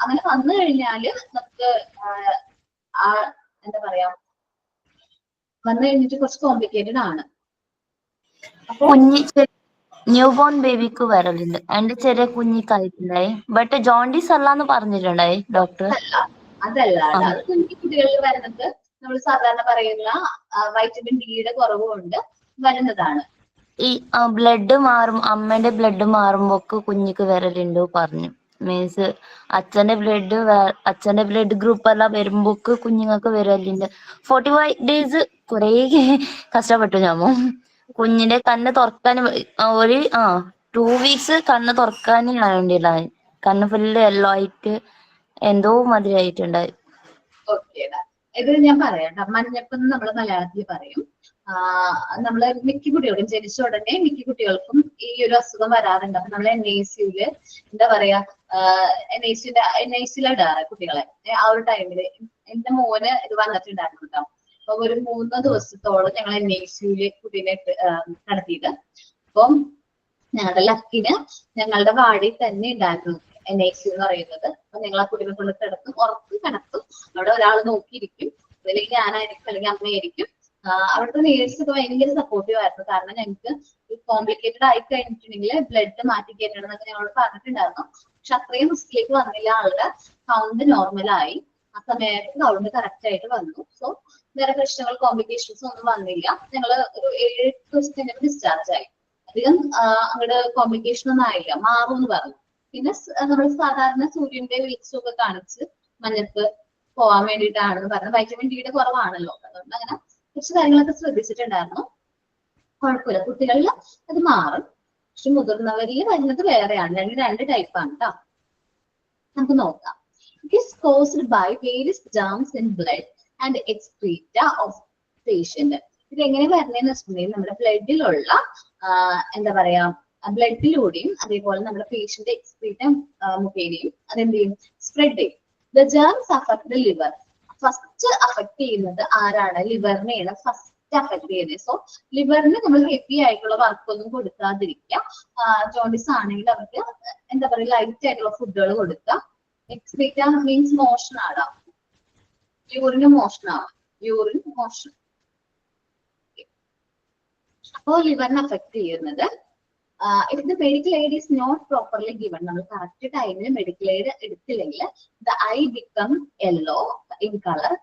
Speaker 1: അങ്ങനെ വന്നു കഴിഞ്ഞാല് നമുക്ക് എന്താ പറയാ, വന്നു കഴിഞ്ഞിട്ട് കുറച്ച് കോംപ്ലിക്കേറ്റഡ് ആണ്. അപ്പൊ
Speaker 8: ന്യൂ ബോൺ ബേബിക്ക് വരലുണ്ട്. എന്റെ ചെറിയ കുഞ്ഞിക്കായിട്ടുണ്ടായി. ബട്ട് ജോണ്ടിസ് അല്ലാന്ന് പറഞ്ഞിട്ടുണ്ടായി ഡോക്ടർ.
Speaker 1: അതല്ല, അത് കുഞ്ഞു കുട്ടികളിൽ വരുന്നത് നമ്മൾ സാധാരണ പറയുന്ന വൈറ്റമിൻ ഡിയുടെ കുറവ് കൊണ്ട് വരുന്നതാണ്.
Speaker 8: ഈ ബ്ലഡ് മാറും, അമ്മേന്റെ ബ്ലഡ് മാറുമ്പോക്ക് കുഞ്ഞിക്ക് വരലുണ്ട് പറഞ്ഞു. മീൻസ് അച്ഛന്റെ ബ്ലഡ് ഗ്രൂപ്പ് എല്ലാം വരുമ്പോക്ക് കുഞ്ഞുങ്ങൾക്ക് വരലുണ്ട്. 45 days കുറേ കഷ്ടപ്പെട്ടു ഞാമോ. കുഞ്ഞിന്റെ കണ്ണ് തുറക്കാൻ ഒരു 2 weeks കണ്ണ് തുറക്കാൻ വേണ്ടിയില്ല. കണ്ണ് ഫുള്ള് യെല്ലോ ആയിട്ട് എന്തോ മാതിരി ആയിട്ടുണ്ടായി.
Speaker 1: ഓക്കെ, ഇത് ഞാൻ പറയാം. മഞ്ഞപ്പെന്ന് നമ്മൾ മലയാളത്തിൽ പറയും. നമ്മള് മിക്ക കുട്ടികൾക്കും ജനിച്ച ഉടനെ മിക്ക കുട്ടികൾക്കും ഈ ഒരു അസുഖം വരാറുണ്ട്. അപ്പൊ നമ്മൾ NICUല് എന്താ പറയാ, NICUല് ഇടാറ് കുട്ടികളെ. ആ ഒരു ടൈമില് എന്റെ മോന് ഇത് വന്നിട്ടുണ്ടായിരുന്നു കേട്ടോ. അപ്പൊ ഒരു 3 ദിവസത്തോളം ഞങ്ങൾ NICUല് കുട്ടീനെ നടത്തിയത്. അപ്പം ഞങ്ങളുടെ ലക്കിന് ഞങ്ങളുടെ വാർഡിൽ തന്നെ ഉണ്ടായിരുന്നു NICU എന്ന് പറയുന്നത്. അപ്പൊ ഞങ്ങൾ ആ കുട്ടീനെ കൊണ്ട് കിടത്തും, ഉറപ്പ് കിടത്തും. അവിടെ ഒരാൾ നോക്കിയിരിക്കും, അല്ലെങ്കിൽ ഞാനായിരിക്കും, അല്ലെങ്കിൽ അമ്മയായിരിക്കും. അവിടുത്തെ നേഴ്സ് ഒക്കെ ഭയങ്കര സപ്പോർട്ടീവ് ആയിരുന്നു. കാരണം ഞങ്ങൾക്ക് കോംപ്ലിക്കേറ്റഡ് ആയി കഴിഞ്ഞിട്ടുണ്ടെങ്കിൽ ബ്ലഡ് മാറ്റി കയറ്റണം എന്നൊക്കെ ഞങ്ങളോട് പറഞ്ഞിട്ടുണ്ടായിരുന്നു. പക്ഷെ അത്രയും റിസ്കിലേക്ക് വന്നില്ല. ആളുടെ കൗണ്ട് നോർമലായി. ആ സമയത്ത് കൗണ്ട് കറക്റ്റ് ആയിട്ട് വന്നു. സോ വേറെ പ്രശ്നങ്ങൾ, കോംപ്ലിക്കേഷൻസ് ഒന്നും വന്നില്ല. ഞങ്ങള് ഒരു 7 ദിവസം കഴിഞ്ഞപ്പോൾ ഡിസ്ചാർജ് ആയി. അധികം അങ്ങോട്ട് കോംപ്ലിക്കേഷൻ ഒന്നും ആയില്ല, മാറും എന്ന് പറഞ്ഞു. പിന്നെ നമ്മൾ സാധാരണ സൂര്യന്റെ വെളിച്ചമൊക്കെ കാണിച്ച് മഞ്ഞപ്പ് പോവാൻ വേണ്ടിയിട്ടാണെന്ന് പറഞ്ഞു. വൈറ്റമിൻ ഡിയുടെ കുറവാണല്ലോ, അതുകൊണ്ട് അങ്ങനെ കുറച്ച് കാര്യങ്ങളൊക്കെ ശ്രദ്ധിച്ചിട്ടുണ്ടായിരുന്നു. കുഴപ്പമില്ല, കുട്ടികളിൽ അത് മാറും. പക്ഷെ മുതിർന്നവരിൽ വരുന്നത് വേറെയാണ്. രണ്ട് ടൈപ്പാണ് കേട്ടോ. നമുക്ക് നോക്കാം. It is caused by various germs in blood and excreta of patient. ഇത് എങ്ങനെ വരുന്നതെന്ന് വെച്ചിട്ടുണ്ടെങ്കിൽ നമ്മുടെ ബ്ലഡിലുള്ള എന്താ പറയാ, ബ്ലഡിലൂടെയും അതേപോലെ നമ്മുടെ പേഷ്യന്റ് എക്സ്ക്രീറ്റ മുഖേനയും അതെന്ത് ചെയ്യും, സ്പ്രെഡ് ചെയ്യും. The germs affect the liver. First affect ചെയ്യുന്നത് ആരാണ്? ലിവറിനെയാണ് ഫസ്റ്റ് അഫക്ട് ചെയ്യുന്നത്. സോ ലിവറിന് നമ്മൾ ഹെവി ആയിട്ടുള്ള വർക്കൊന്നും കൊടുക്കാതിരിക്കുക. ജോണ്ടിസ് ആണെങ്കിൽ അവർക്ക് എന്താ പറയുക, ലൈറ്റ് ആയിട്ടുള്ള ഫുഡുകൾ കൊടുക്കുക. എക്സ്ക്രീറ്റ മീൻസ് മോഷൻ ആടാം, യൂറിന് മോഷൻ ആവാം, യൂറിൻ മോഷൻ. അപ്പോ ലിവറിനെ അഫക്ട് ചെയ്യുന്നത് if the medical aid is not properly given, നമ്മൾ കറക്റ്റ് ടൈമിൽ മെഡിക്കൽ എയ്ഡ് എടുത്തില്ലെങ്കിൽ the eye become yellow in color,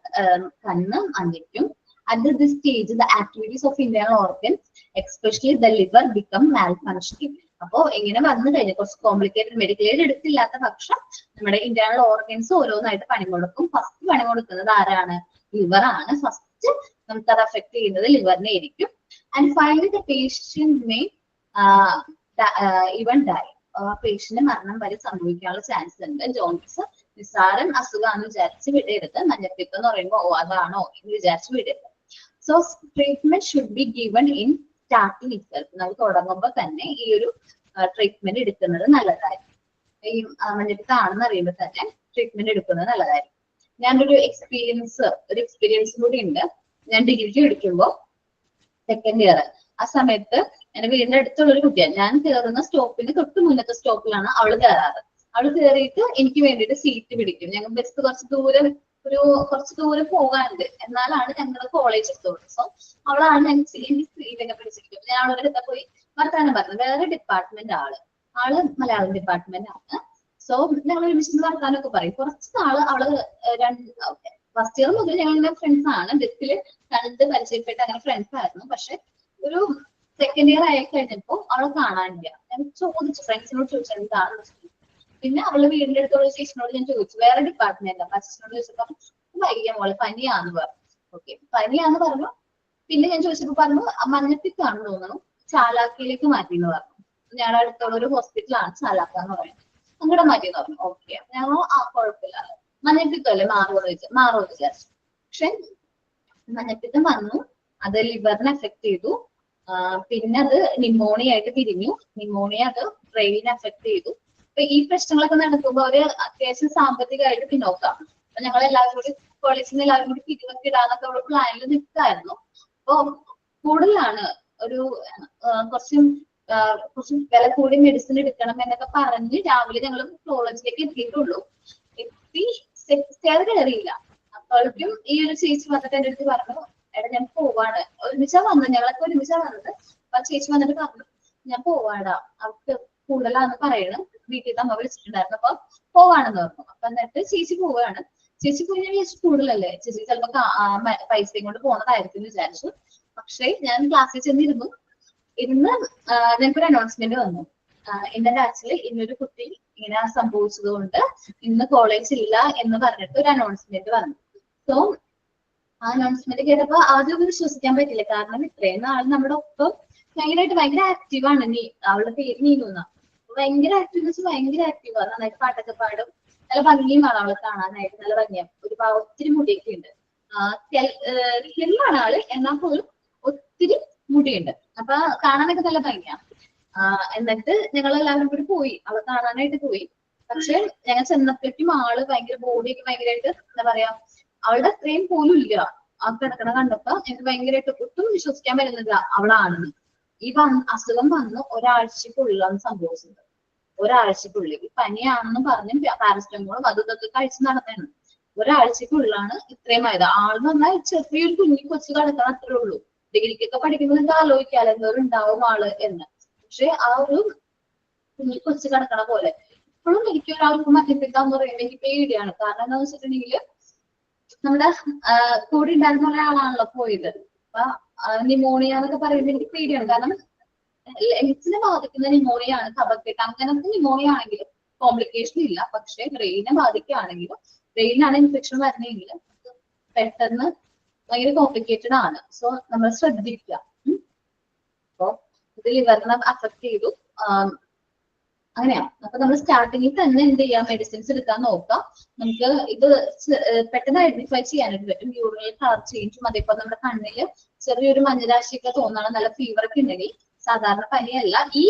Speaker 1: കണ്ണ് മഞ്ഞയ്ക്കും. At this stage the activities of internal organs, especially the liver, become malfunctioning. അപ്പോ എങ്ങനെ വന്നു കഴിഞ്ഞാൽ കുറച്ച് കോംപ്ലിക്കേറ്റഡ്, മെഡിക്കൽ എയ്ഡ് എടുത്തില്ലാത്ത പക്ഷം നമ്മുടെ ഇന്റേണൽ ഓർഗൻസ് ഓരോന്നായിട്ട് പണി കൊടുക്കും. ഫസ്റ്റ് പണി കൊടുക്കുന്നത് ആരാണ്? ലിവർ ആണ്. ഫസ്റ്റ് നമുക്ക് അത് അഫക്ട് ചെയ്യുന്നത് ലിവറിനെ ആയിരിക്കും. And finally the patient may even die. Patient മരണം വരെ സംഭവിക്കാനുള്ള ചാൻസ് ഉണ്ട്. ജോണ്ടിസ് നിസ്സാരം അസുഖമാണെന്ന് വിചാരിച്ച് വിടരുത്. മഞ്ഞപ്പിത്തം എന്ന് പറയുമ്പോൾ അതാണോ എന്ന് വിചാരിച്ച് വിടരുത്. So treatment should be given in starting itself. നമ്മൾ തുടങ്ങുമ്പോൾ തന്നെ ഈ ഒരു ട്രീറ്റ്മെന്റ് എടുക്കുന്നത് നല്ലതായിരിക്കും. ഈ മഞ്ഞപ്പിത്തം ആണെന്ന് അറിയുമ്പോൾ തന്നെ ട്രീറ്റ്മെന്റ് എടുക്കുന്നത് നല്ലതായിരിക്കും. ഞാനൊരു എക്സ്പീരിയൻസ് കൂടി ഉണ്ട്. ഞാൻ ഡിഗ്രിക്ക് എടുക്കുമ്പോൾ സെക്കൻഡ് ഇയർ, ആ സമയത്ത് എന്റെ വീടിന്റെ അടുത്തുള്ള ഒരു കുട്ടിയാണ്. ഞാൻ കയറുന്ന സ്റ്റോപ്പിന് തൊട്ട് മുന്നത്തെ സ്റ്റോപ്പിലാണ് അവള് കയറാറ്. അവള് കയറിയിട്ട് എനിക്ക് വേണ്ടിയിട്ട് സീറ്റ് പിടിക്കും. ഞങ്ങൾ ബസ് കുറച്ച് ദൂരെ ഒരു കുറച്ച് ദൂരം പോകാനുണ്ട്, എന്നാലാണ് ഞങ്ങൾ കോളേജ് എത്തുള്ളൂ. സോ അവളാണ് എനിക്ക് സ്ത്രീലൊക്കെ പിടിച്ചിരിക്കുന്നത്. ഞാൻ അവളുടെ അടുത്ത് പോയി വർത്താനം പറഞ്ഞു. വേറെ ഡിപ്പാർട്ട്മെന്റ് ആള് മലയാളം ഡിപ്പാർട്ട്മെന്റ് ആണ്. സോ ഞങ്ങൾ ഒരുമിച്ച് വർത്താനൊക്കെ പറയും. കുറച്ച് നാള് അവള് ഫസ്റ്റ് ഇയർ മുതൽ ഞങ്ങളുടെ ഫ്രണ്ട്സ് ആണ്. ബസ്സിൽ കണ്ട് പരിചയപ്പെട്ട് അങ്ങനെ ഫ്രണ്ട്സ് ആയിരുന്നു. പക്ഷെ ഒരു സെക്കൻഡ് ഇയർ ആയി കഴിഞ്ഞപ്പോ അവളെ കാണാനില്ല. ഞാൻ ചോദിച്ചു, ഫ്രണ്ട്സിനോട് ചോദിച്ചു എന്താണെന്ന് വെച്ചിട്ട്. പിന്നെ അവള് വീടിന്റെ അടുത്തുള്ള ചേച്ചിനോട് ഞാൻ ചോദിച്ചു, വേറെ ഡിപ്പാർട്ട്മെന്റ് അപ്പൊ ചേച്ചിനോട് ചോദിച്ചപ്പോ വൈകിയ മോളെ പനിയാന്ന് പറഞ്ഞു. ഓക്കെ, പനിയാന്ന് പറഞ്ഞു. പിന്നെ ഞാൻ ചോദിച്ചപ്പോ പറഞ്ഞു മഞ്ഞപ്പിത്താണെന്ന് തോന്നുന്നു, ചാലാക്കിയിലേക്ക് മാറ്റി എന്ന് പറഞ്ഞു. ഞങ്ങളുടെ അടുത്തുള്ള ഒരു ഹോസ്പിറ്റലാണ് ചാലാക്ക എന്ന് പറയുന്നത്, അങ്ങോട്ട് മാറ്റി എന്ന് പറഞ്ഞു. ഓക്കെ, ഞങ്ങൾ കുഴപ്പമില്ല, മഞ്ഞപ്പിത്തല്ലേ മാറുമെന്ന് വിചാരിച്ചു. പക്ഷെ മഞ്ഞപ്പിത്തം വന്നു, അത് ലിവറിനെ എഫക്ട് ചെയ്തു. പിന്നെ അത് ന്യൂമോണിയ ആയിട്ട് തിരിഞ്ഞു. ന്യൂമോണിയ അത് ബ്രെയിനിനെ എഫക്ട് ചെയ്തു. അപ്പൊ ഈ പ്രശ്നങ്ങളൊക്കെ നടക്കുമ്പോൾ അവര് അത്യാവശ്യം സാമ്പത്തികമായിട്ട് പിന്നോക്കാം. അപ്പൊ ഞങ്ങൾ എല്ലാവരും കൂടി കോളേജിൽ നിന്ന് എല്ലാവരും കൂടി പിരിവൊക്കെ ഇടാന്നൊക്കെ ഉള്ള പ്ലാനിൽ നിൽക്കായിരുന്നു. അപ്പൊ കൂടുതലാണ് ഒരു കുറച്ച് വില കൂടി മെഡിസിൻ എടുക്കണം എന്നൊക്കെ പറഞ്ഞ് രാവിലെ ഞങ്ങൾ കോളേജിലേക്ക് എത്തിയിട്ടുള്ളൂ. എത്തി സ്റ്റെയർ കയറിയില്ല. അപ്പോഴേക്കും ഈ ഒരു ചേച്ചി വന്നിട്ട് എന്റെ അടുത്ത് പറഞ്ഞു, എടാ ഞാൻ പോവാണ്. ഒരുമിച്ചാ വന്നത്, ഞങ്ങളൊക്കെ ഒരുമിച്ചാ വന്നത്. അപ്പൊ ചേച്ചി വന്നിട്ട് പറഞ്ഞു, ഞാൻ പോവാടാ, അവർക്ക് കൂടുതലാന്ന് പറയണം, വീട്ടിൽ അമ്മ വിളിച്ചിട്ടുണ്ടായിരുന്നു, അപ്പൊ പോവാണെന്ന് പറഞ്ഞു. അപ്പൊ എന്നിട്ട് ചേച്ചി പോവാണ്. ചേച്ചി പോയി ഞാൻ വിചാരിച്ചു കൂടുതലല്ലേ, ചേച്ചി ചിലപ്പോ പൈസയും കൊണ്ട് പോകുന്നതായിരിക്കും എന്ന് വിചാരിച്ചു. പക്ഷെ ഞാൻ ക്ലാസ്സിൽ ചെന്നിരുന്നു. ഞങ്ങൾക്കൊരു അനൗൺസ്മെന്റ് വന്നു, ഇന്ന ബാച്ചിൽ ഇന്നൊരു കുട്ടി ഇങ്ങനെ സംഭവിച്ചത് കൊണ്ട് ഇന്ന് കോളേജ് ഇല്ല എന്ന് പറഞ്ഞിട്ട് ഒരു അനൗൺസ്മെന്റ് വന്നു. സോ ആ അനൗൺസ്മെന്റ് കേട്ടപ്പോ ആദ്യം വിശ്വസിക്കാൻ പറ്റില്ല. കാരണം ഇത്രയും നാൾ നമ്മുടെ ഒപ്പം ഭയങ്കര ആക്റ്റീവാണ് അവളുടെ പേര് നീങ്ങുന്ന. ഭയങ്കര ആക്റ്റീവ് ഭയങ്കര ആക്റ്റീവാ, നന്നായിട്ട് പാട്ടൊക്കെ പാടും, നല്ല ഭംഗിയുമാണ് അവളെ കാണാനായിട്ട്, നല്ല ഭംഗിയാണ്. ഒത്തിരി മുടിയൊക്കെ ഉണ്ട്. സ്ലിമ്മാണ് ആള്, എന്നാൽ പോലും ഒത്തിരി മുടിയുണ്ട്. അപ്പൊ കാണാനൊക്കെ നല്ല ഭംഗിയാണ്. എന്നിട്ട് ഞങ്ങൾ എല്ലാവരും കൂടി പോയി അവളെ കാണാനായിട്ട് പോയി. പക്ഷെ ഞങ്ങൾ ചെന്നപ്പോഴേക്കും ആള് ഭയങ്കര ബോഡിയൊക്കെ ഭയങ്കരമായിട്ട് എന്താ പറയാ, അവളുടെ അത്രയും പോലും ഇല്ല. ആ കിടക്കണ കണ്ടപ്പോ എനിക്ക് ഭയങ്കരമായിട്ട് ഒട്ടും വിശ്വസിക്കാൻ പറ്റുന്നില്ല അവളാണെന്ന്. ഈ അസുഖം വന്ന് ഒരാഴ്ചക്കുള്ളിലാണ് സംഭവിച്ചത്. ഒരാഴ്ചക്കുള്ളിൽ ഈ പനിയാണെന്ന് പറഞ്ഞ് പാരസ്റ്റമോളും അതൊക്കെ കഴിച്ച് നടന്നാണ്. ഒരാഴ്ചക്കുള്ളിലാണ് ഇത്രയും ആയത്. ആളെന്ന് പറഞ്ഞാൽ ചെറിയൊരു കൊച്ചു കിടക്കണം, അത്രേ ഉള്ളൂ. ഡിഗ്രിക്കൊക്കെ പഠിക്കുന്നത് ആലോചിക്കാലോ എന്തോരം ഉണ്ടാവും ആള് എന്ന്. പക്ഷെ ആ ഒരു കൊച്ചു കിടക്കണ പോലെ. ഇപ്പോഴും എനിക്ക് ഒരാൾക്ക് മദ്യപിക്കാന്ന് പറയുമ്പോൾ എനിക്ക് പേടിയാണ്. കാരണം എന്താന്ന് വെച്ചിട്ടുണ്ടെങ്കിൽ നമ്മുടെ കൂടെ ഉണ്ടായിരുന്ന ഒരാളാണല്ലോ പോയത്. അപ്പൊ ന്യൂമോണിയ എന്നൊക്കെ പറയുമ്പോൾ എനിക്ക് പേടിയാണ്. കാരണം ലങ്സിനെ ബാധിക്കുന്ന ന്യൂമോണിയ ആണ്, കഫക്കെട്ട് അങ്ങനത്തെ ന്യൂമോണിയ ആണെങ്കിൽ കോംപ്ലിക്കേഷൻ ഇല്ല. പക്ഷെ ബ്രെയിനെ ബാധിക്കുകയാണെങ്കിലും, ബ്രെയിനാണ് ഇൻഫെക്ഷൻ വരുന്നതെങ്കിൽ പെട്ടെന്ന് ഭയങ്കര കോംപ്ലിക്കേറ്റഡ് ആണ്. സോ നമ്മൾ ശ്രദ്ധിക്കുക. അപ്പൊ ഇത് ലിവറിനെ അഫക്ട് ചെയ്തു, അങ്ങനെയാണ്. അപ്പൊ നമ്മൾ സ്റ്റാർട്ടിങ്ങിൽ തന്നെ എന്ത് ചെയ്യാം, മെഡിസിൻസ് എടുക്കാൻ നോക്കാം. നമുക്ക് ഇത് പെട്ടെന്ന് ഐഡന്റിഫൈ ചെയ്യാനായിട്ട് പറ്റും. യൂറിനൽ കളർ ചേഞ്ചും അതേപോലെ നമ്മുടെ കണ്ണില് ചെറിയൊരു മഞ്ഞരാശിയൊക്കെ തോന്നണം, നല്ല ഫീവർ ഒക്കെ ഉണ്ടെങ്കിൽ സാധാരണ പനിയല്ല. ഈ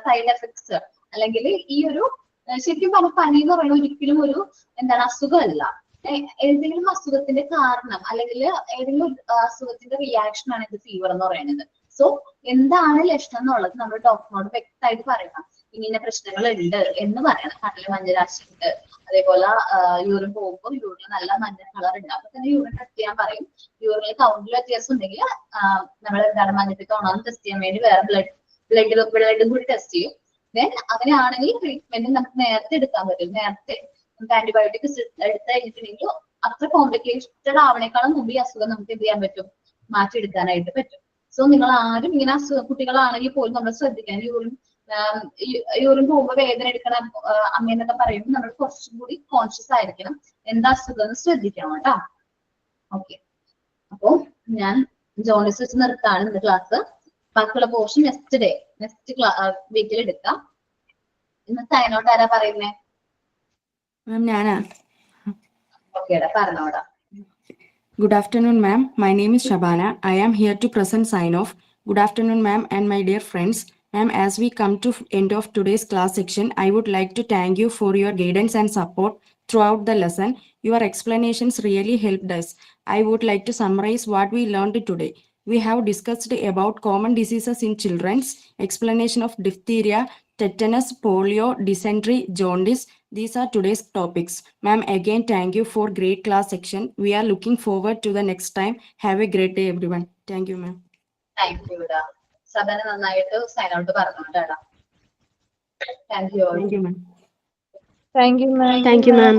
Speaker 1: സൈഡ് എഫക്ട്സ് അല്ലെങ്കിൽ ഈ ഒരു ശരിക്കും പറഞ്ഞ പനി എന്ന് പറയുന്നത് ഒരിക്കലും ഒരു എന്താണ് അസുഖമല്ല. ഏതെങ്കിലും അസുഖത്തിന്റെ കാരണം അല്ലെങ്കിൽ ഏതെങ്കിലും അസുഖത്തിന്റെ റിയാക്ഷൻ ആണ് ഇത് ഫീവർ എന്ന് പറയുന്നത്. സോ എന്താണ് ലക്ഷണം എന്നുള്ളത് നമ്മൾ ഡോക്ടറിനോട് വ്യക്തമായിട്ട് പറയണം. ഇങ്ങനെ പ്രശ്നങ്ങൾ ഉണ്ട് എന്ന് പറയണം. കണ്ണിൽ മഞ്ഞരാശി ഉണ്ട്, അതേപോലെ യൂറിൻ പോകുമ്പോൾ യൂറിന് നല്ല മഞ്ഞ കളർ ഉണ്ട്, അപ്പൊ തന്നെ യൂറിൻ ടെസ്റ്റ് ചെയ്യാൻ പറയും. യൂറിനിൽ കൗണ്ടിൽ വ്യത്യാസം ഉണ്ടെങ്കിൽ നമ്മൾ എന്താണ് മഞ്ഞപ്പിത്തമാണോ ടെസ്റ്റ് ചെയ്യാൻ വേണ്ടി വേറെ ബ്ലഡും കൂടി ടെസ്റ്റ് ചെയ്യും. ദെൻ അങ്ങനെയാണെങ്കിൽ ട്രീറ്റ്മെന്റ് നമുക്ക് നേരത്തെ എടുക്കാൻ പറ്റും. നേരത്തെ നമുക്ക് ആന്റിബയോട്ടിക്സ് എടുത്തു കഴിഞ്ഞിട്ടുണ്ടെങ്കിൽ അത്ര കോംപ്ലിക്കേറ്റഡ് ആവണേക്കാളും മുമ്പ് ഈ അസുഖം നമുക്ക് എന്ത് ചെയ്യാൻ പറ്റും, മാറ്റിയെടുക്കാനായിട്ട് പറ്റും. സോ നിങ്ങൾ ആരും ഇങ്ങനെ കുട്ടികളാണെങ്കിൽ പോലും നമ്മൾ ശ്രദ്ധിക്കാൻ. യൂറിൻ പോകുമ്പോൾ വേദന എടുക്കണ അമ്മയെന്നൊക്കെ പറയുമ്പോൾ നമ്മൾ കുറച്ചും കൂടി കോൺഷ്യസ് ആയിരിക്കണം. എന്താ അസുഖം എന്ന് ശ്രദ്ധിക്കണം കേട്ടോ. ഓക്കെ, അപ്പോ ഞാൻ ജോണിസ് വെച്ച് നിർത്താണ് ഇന്ന് ക്ലാസ്. ബാക്കിയുള്ള പോർഷൻ നെക്സ്റ്റ് വീക്കിൽ എടുക്കാം. ഇന്ന് സൈനോട്ട് ആരാ പറയുന്നേ?
Speaker 10: ഞാനാ.
Speaker 1: ഓക്കേടാ, പറഞ്ഞോടാ.
Speaker 10: Good afternoon, ma'am. My name is Shabana. I am here to present sign off. Good afternoon, ma'am, and my dear friends. Ma'am, as we come to end of today's class section, I would like to thank you for your guidance and support throughout the lesson. Your explanations really helped us. I would like to summarize what we learned today. We have discussed about common diseases in children's, explanation of diphtheria, tetanus, polio, dysentery, jaundice, These are today's topics. Ma'am, again, thank you for great class section. We are looking forward to the next time. Have a great day, everyone. Thank you, ma'am.
Speaker 1: Thank you ഡാ. സബന നന്നായിട്ട് sign out പറഞ്ഞോട്ടാടാ. Thank you.
Speaker 10: Thank you, ma'am.
Speaker 6: Thank you, ma'am.
Speaker 5: Thank you, ma'am.